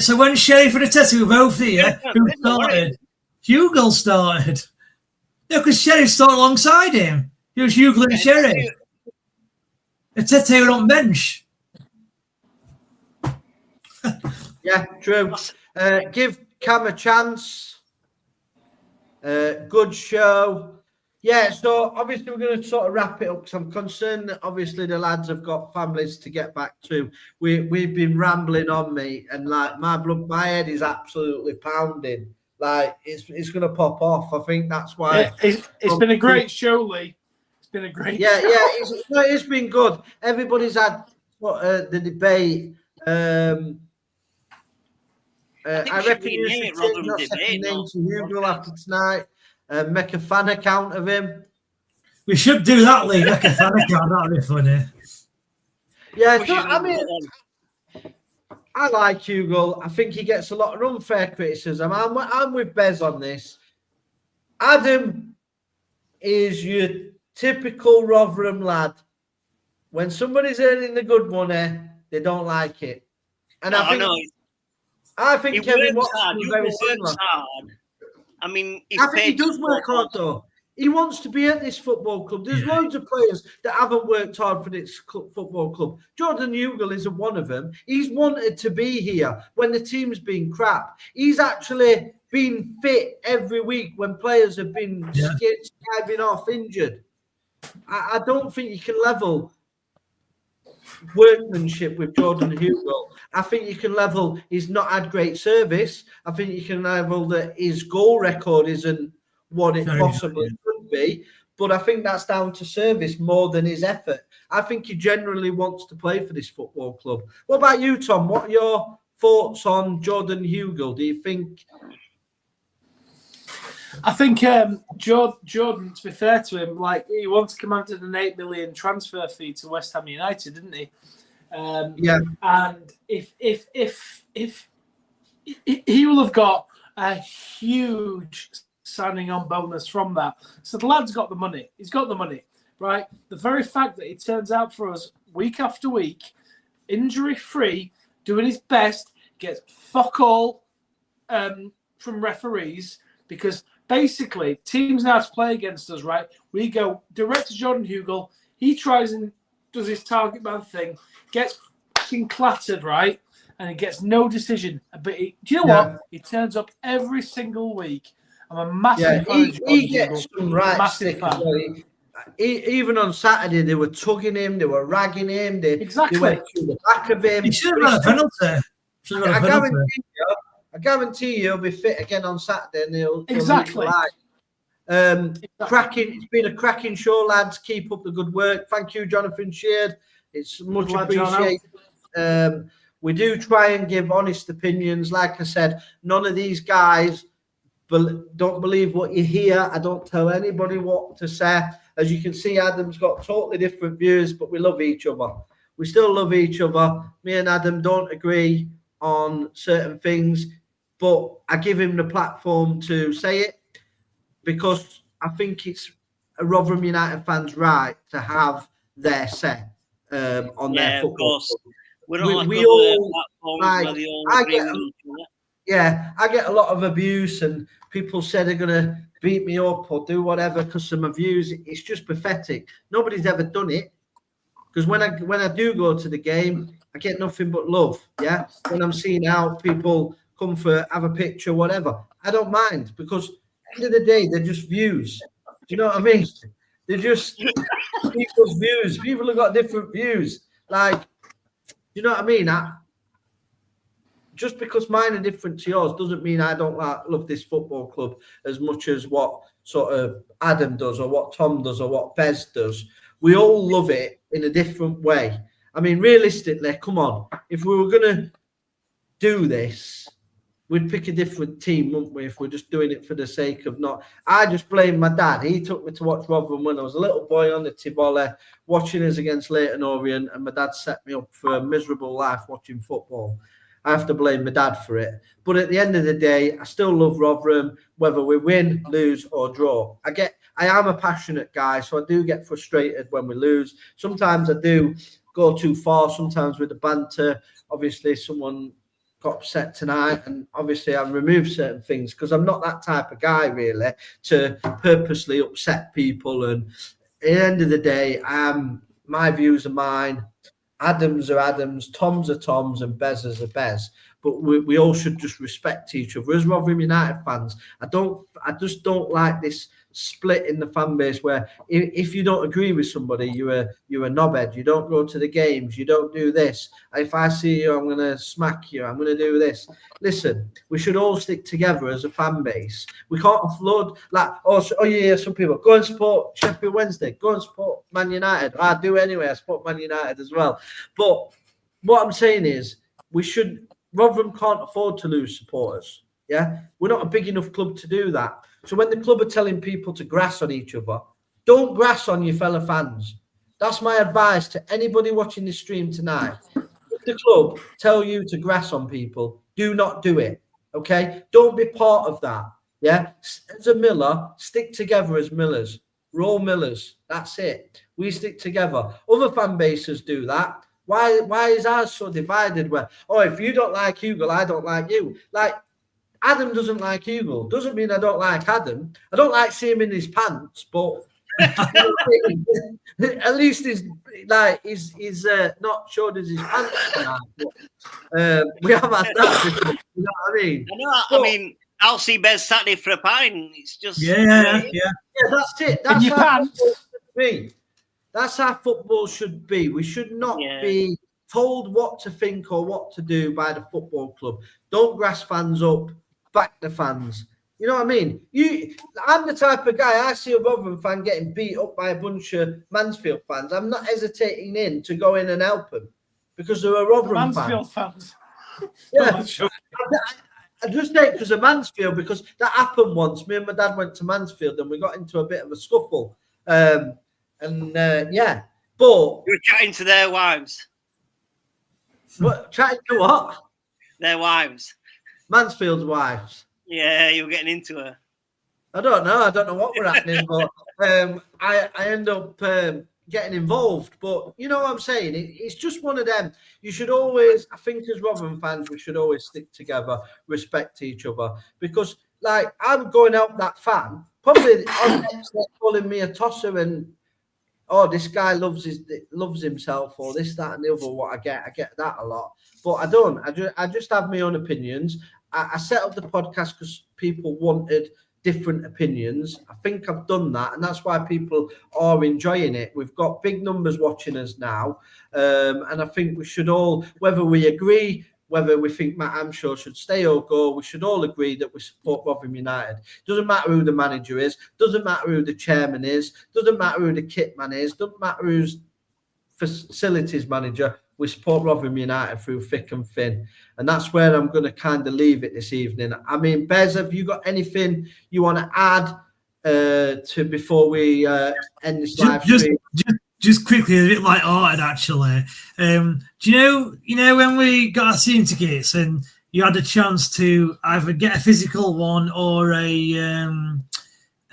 So when Sheriff and Ateti were both here, who started? Hughel started. Yeah, because Sheriff started alongside him. It was Hughel and Sheriff. Atete were on bench. Yeah, true. Give Cam a chance. Good show. Yeah, so obviously we're going to sort of wrap it up because I'm concerned that obviously the lads have got families to get back to. We've been rambling on, me, and like my head is absolutely pounding. Like it's going to pop off. I think that's why. It's been a great show, Lee. Been a great show. It's been good. Everybody's had the debate. I reckon you should take your second name to Hughel after tonight. Make a fan account of him. We should do that, Lee. Make a fan account. That'd be funny. Yeah, so, I mean, I like Hughel. I think he gets a lot of unfair criticism. I'm with Bez on this. Adam is your typical Rotherham lad. When somebody's earning the good money, they don't like it. And I think Kevin Watson was very similar. Hard. I mean, I think he does work hard though. He wants to be at this football club. There's loads of players that haven't worked hard for this football club. Jordan Hugill isn't one of them. He's wanted to be here when the team's been crap. He's actually been fit every week when players have been skiving off injured. I don't think you can level workmanship with Jordan Hugill. I think you can level he's not had great service. I think you can level that his goal record isn't what it possibly could be, but I think that's down to service more than his effort. I think he generally wants to play for this football club. What about you, Tom? What are your thoughts on Jordan Hugill? Do you think? I think Jordan, to be fair to him, like he once commanded an 8 million transfer fee to West Ham United, didn't he? And if he will have got a huge signing on bonus from that. So the lad's got the money. He's got the money, right? The very fact that he turns out for us week after week, injury free, doing his best, gets fuck all from referees, because basically teams now to play against us, right? We go direct to Jordan Hugill. He tries and does his target man thing, gets fucking clattered, right? And he gets no decision. But do you know what? He turns up every single week. I'm a massive fan. He gets some right stick as well. Even on Saturday, they were tugging him, they were ragging him, they went through the back of him. He should have had a penalty. I guarantee you he'll be fit again on Saturday and he'll exactly. Cracking. It's been a cracking show, lads. Keep up the good work. Thank you, Jonathan Sheard. It's much appreciated. We do try and give honest opinions. Like I said, none of these guys don't believe what you hear. I don't tell anybody what to say. As you can see, Adam's got totally different views, but we love each other. We still love each other. Me and Adam don't agree on certain things, but I give him the platform to say it because I think it's a Rotherham United fans' right to have their say on their football. Of course. We all I get a lot of abuse and people say they're going to beat me up or do whatever because of my views. It's just pathetic. Nobody's ever done it because when I do go to the game, I get nothing but love. Yeah, when I'm seeing out people come for have a picture, whatever, I don't mind because at the end of the day, they're just views. Do you know what I mean? They're just people's views. People have got different views. Like, you know what I mean? Just because mine are different to yours doesn't mean I don't love this football club as much as what sort of Adam does or what Tom does or what Bez does. We all love it in a different way. I mean, realistically, come on. If we were going to do this, we'd pick a different team, wouldn't we, if we're just doing it for the sake of not... I just blame my dad. He took me to watch Rotherham when I was a little boy on the Tivoli, watching us against Leyton Orient, and my dad set me up for a miserable life watching football. I have to blame my dad for it. But at the end of the day, I still love Rotherham, whether we win, lose, or draw. I am a passionate guy, so I do get frustrated when we lose. Sometimes I do go too far, sometimes with the banter. Obviously, someone got upset tonight, and obviously I removed certain things because I'm not that type of guy, really, to purposely upset people. And at the end of the day, my views are mine. Adams are Adams, Toms are Toms, and Bezers are Bez. But we all should just respect each other. As Rotherham United fans, I just don't like this split in the fan base where if you don't agree with somebody, you're a knobhead. You don't go to the games. You don't do this. If I see you, I'm going to smack you. I'm going to do this. Listen, we should all stick together as a fan base. We can't offload some people go and support Sheffield Wednesday. Go and support Man United. I do anyway. I support Man United as well. But what I'm saying is Rotherham can't afford to lose supporters. Yeah, we're not a big enough club to do that. So when the club are telling people to grass on each other, don't grass on your fellow fans. That's my advice to anybody watching this stream tonight. If the club tell you to grass on people, do not do it. Okay? Don't be part of that. Yeah? As a Miller, stick together as Millers. We're all Millers. That's it. We stick together. Other fan bases do that. Why is ours so divided where, if you don't like Hugill, I don't like you? Like, Adam doesn't like Hugo. Doesn't mean I don't like Adam. I don't like seeing him in his pants, but at least he's not showed us his pants tonight. But, we have had that before, you know what I mean? I mean, I'll see Bez Saturday for a pint. It's just Yeah, that's it. That's how football should be. That's how football should be. We should not be told what to think or what to do by the football club. Don't grass fans up, back the fans. You know what I mean? I'm the type of guy, I see a Rotherham fan getting beat up by a bunch of Mansfield fans. I'm not hesitating to go in and help them because they're a Rotherham Mansfield fans. Yeah. I just say it because of Mansfield, because that happened once. Me and my dad went to Mansfield and we got into a bit of a scuffle. But you were chatting to their wives. What? Chatting to what? Their wives. Mansfield's wives. Yeah, you were getting into her. I don't know what we're happening, but I end up getting involved. But you know what I'm saying? It's just one of them. You should always, I think as Rotherham fans, we should always stick together, respect each other. Because, like, I'm going out that fan, probably on next they're calling me a tosser and, oh, this guy loves himself, or this, that, and the other. What I get that a lot. But I don't. I just have my own opinions. I set up the podcast because people wanted different opinions. I think I've done that, and that's why people are enjoying it. We've got big numbers watching us now, and I think we should all, whether we agree, whether we think Matt Hamshaw should stay or go, we should all agree that we support Rotherham United. Doesn't matter who the manager is, doesn't matter who the chairman is, doesn't matter who the kit man is, doesn't matter who's facilities manager. We support Rotherham United through thick and thin. And that's where I'm going to kind of leave it this evening. I mean, Bez, have you got anything you want to add to before we end this live stream? Just quickly, a bit light-hearted, actually. Do you know when we got our season tickets and you had a chance to either get a physical one or a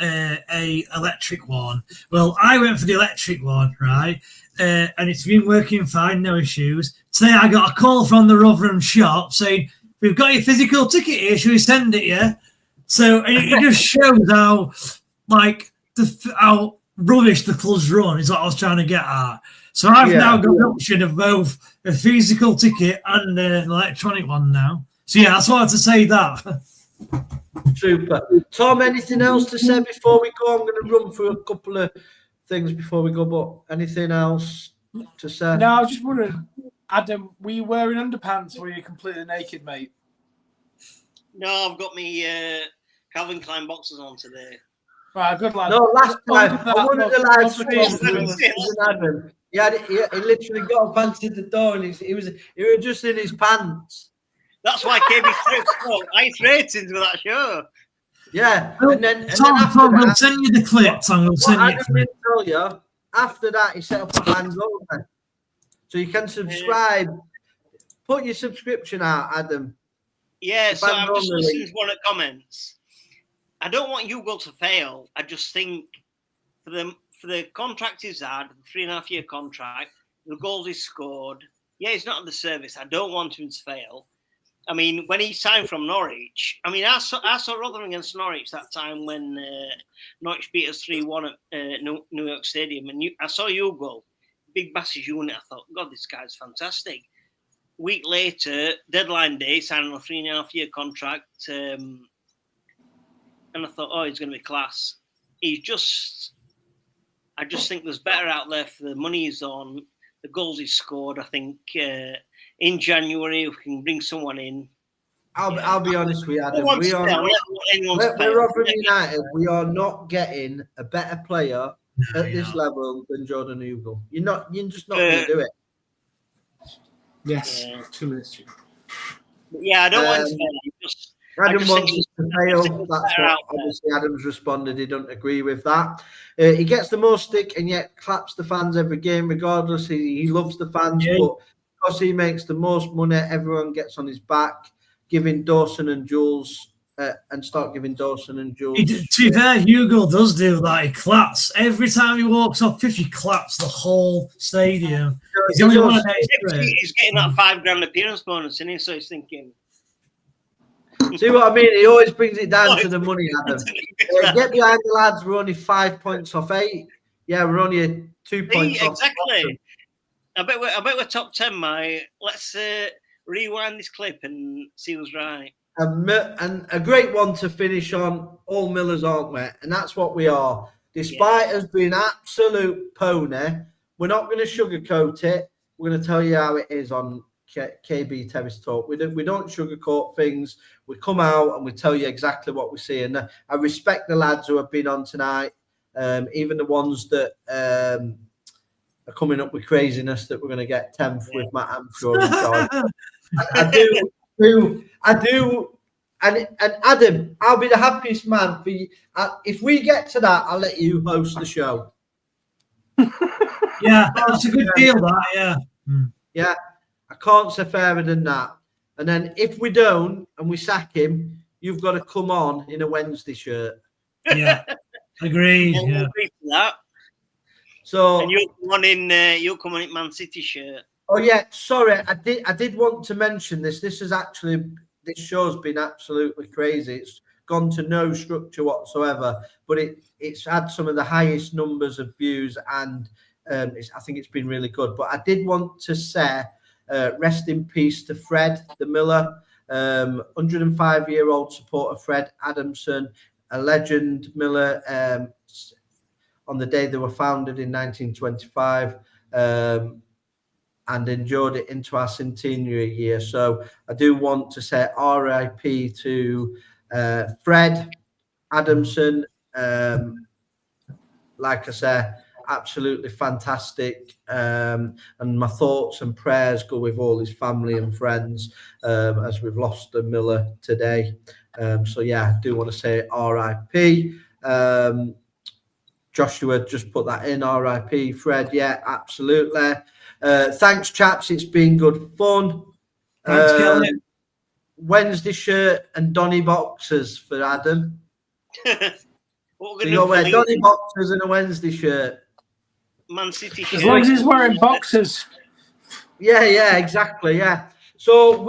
electric one? Well, I went for the electric one, right? And it's been working fine, no issues. Today I got a call from the Rotherham shop saying, we've got your physical ticket here, should we send it, yeah? So it just shows how rubbish the club's run is what I was trying to get at. So I've now got an option of both a physical ticket and an electronic one now. So yeah, I just wanted to say that. Super. Tom, anything else to say before we go? I'm going to run through a couple of things before we go, but anything else to say? No, I was just wondering, Adam, were you wearing underpants or were you completely naked, mate? No, I've got me Calvin Klein boxers on today. Right, good lad. No, last time, I wanted the live stream. He literally got up, answered the door, and he was just in his pants. That's why KB Terrace Talk. I ratings with that show. Yeah, Tom, we'll send you the clip. Tom, we'll send you the clip. Tell you, after that, he set up a hands over, so you can subscribe. Put your subscription out, Adam. Yeah, so I'm just listening to one of the comments. I don't want Hugo to fail. I just think for the contract he's had, the 3.5-year contract, the goals he's scored. Yeah, he's not at the service. I don't want him to fail. I mean, when he signed from Norwich, I mean, I saw Rotherham against Norwich that time when Norwich beat us 3-1 at New York Stadium, and I saw Hugo, big massive unit. I thought, God, this guy's fantastic. Week later, deadline day, signing a 3.5-year contract. And I thought, oh, he's going to be class. I just think there's better out there for the money he's on, the goals he's scored. I think in January, if we can bring someone in. I'll be honest with you, Adam. We're Rotherham United. We are not getting a better player at this level than Jordan Hugo. You're just not going to do it. Yes, 2 minutes. Yeah, I don't want to. Adam wants us to fail. That's what obviously Adam's responded. He doesn't agree with that. He gets the most stick and yet claps the fans every game, regardless. He loves the fans, but because he makes the most money, everyone gets on his back. Giving Dawson and Jules and start giving Dawson and Jules. To be fair, Hugo does do that. He claps every time he walks off pitch. He claps the whole stadium. He's the only one. He's getting that $5,000 appearance bonus, isn't he? So he's thinking. See what I mean? He always brings it down to the money, Adam. Get behind the lads. We're only 5 points off 8. Yeah, we're only 2 points off. Exactly. I bet we're top 10, mate. Let's rewind this clip and see who's right. And a great one to finish on. All Millers, aren't we? And that's what we are. Despite us being absolute pony, we're not going to sugarcoat it. We're going to tell you how it is on KB Terrace Talk. We don't sugarcoat things. We come out and we tell you exactly what we see. And I respect the lads who have been on tonight, even the ones that are coming up with craziness that we're going to get 10th with Matt Hamshaw. I do. And Adam, I'll be the happiest man for you. If we get to that, I'll let you host the show. Yeah, that's a good deal, that, yeah. Yeah, I can't say fairer than that. And then if we don't and we sack him, you've got to come on in a Wednesday shirt. Yeah, agreed. Yeah. Agree to that. So and you'll come on in Man City shirt. Oh yeah, sorry, I did want to mention this. This show's been absolutely crazy. It's gone to no structure whatsoever, but it's had some of the highest numbers of views, and I think it's been really good. But I did want to say, rest in peace to Fred the Miller, 105-year-old supporter Fred Adamson, a legend Miller. On the day they were founded in 1925. And endured it into our centenary year. So I do want to say RIP to Fred Adamson. Like I said, absolutely fantastic. And my thoughts and prayers go with all his family and friends as we've lost a Miller today. So yeah, I do want to say RIP. Joshua just put that in, RIP Fred. Yeah, absolutely. Thanks, chaps. It's been good fun. Thanks, Kelly. Wednesday shirt and Donny boxers for Adam. So you'll wear Donny boxers and a Wednesday shirt. Man City shirt. As long as he's wearing boxers. Yeah, exactly. Yeah. So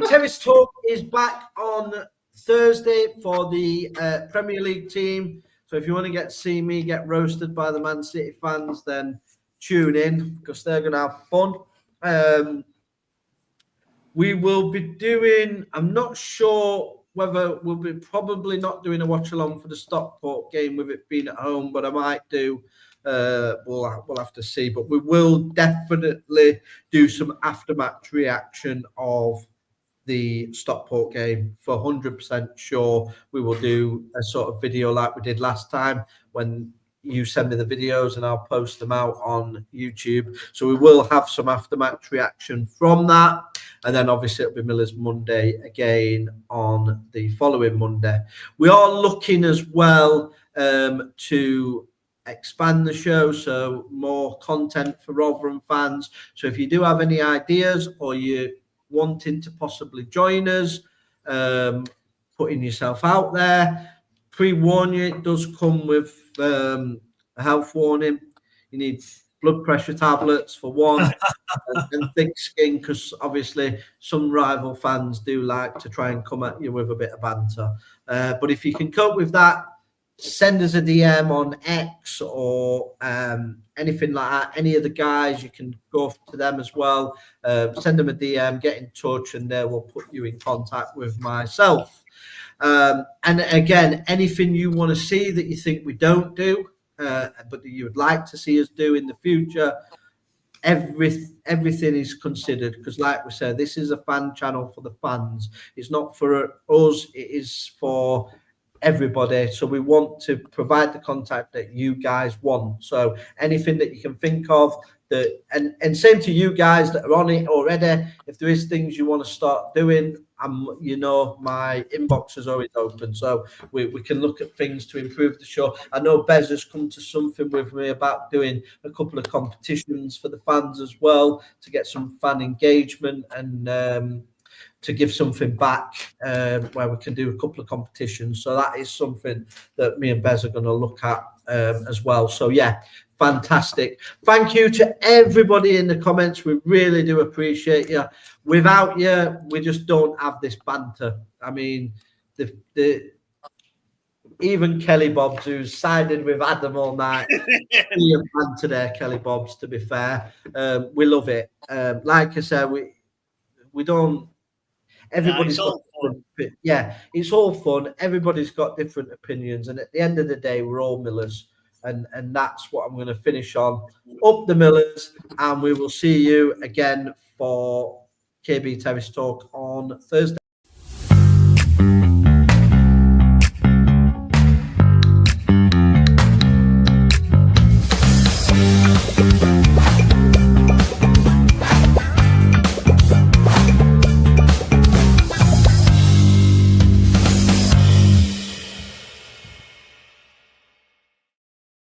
Terrace Talk is back on Thursday for the Premier League team. So if you want to see me get roasted by the Man City fans, then tune in because they're going to have fun. We will be doing, I'm not sure whether we'll be probably not doing a watch along for the Stockport game with it being at home, but I might do. We'll have to see, but we will definitely do some aftermatch reaction of the Stockport game. For 100% sure we will do a sort of video like we did last time when you send me the videos and I'll post them out on YouTube. So we will have some aftermatch reaction from that. And then obviously it'll be Miller's Monday again on the following Monday. We are looking as well to expand the show, so more content for Rotherham fans. So if you do have any ideas or you wanting to possibly join us, putting yourself out there, pre-warn you, it does come with a health warning. You need blood pressure tablets for one and thick skin, because obviously some rival fans do like to try and come at you with a bit of banter. But if you can cope with that, send us a DM on X or anything like that. Any of the guys, you can go to them as well. Send them a DM, get in touch, and they will put you in contact with myself. And again, anything you want to see that you think we don't do, but that you would like to see us do in the future, everything is considered, because like we said, this is a fan channel for the fans. It's not for us, it is for everybody. So we want to provide the contact that you guys want. So anything that you can think of, that and same to you guys that are on it already. If there is things you want to start doing, my inbox is always open, so we can look at things to improve the show. I know Bez has come to something with me about doing a couple of competitions for the fans as well, to get some fan engagement and to give something back, where we can do a couple of competitions. So that is something that me and Bez are going to look at as well. So yeah, fantastic. Thank you to everybody in the comments. We really do appreciate you. Without you, we just don't have this banter. I mean, the even Kelly Bobs, who's sided with Adam all night, be a man today, Kelly Bobs. To be fair, we love it. Like I said, we don't. Everybody's got it's all fun. Everybody's got different opinions, and at the end of the day, we're all Millers, and that's what I'm going to finish on. Up the Millers, and we will see you again for KB Terrace Talk on Thursday.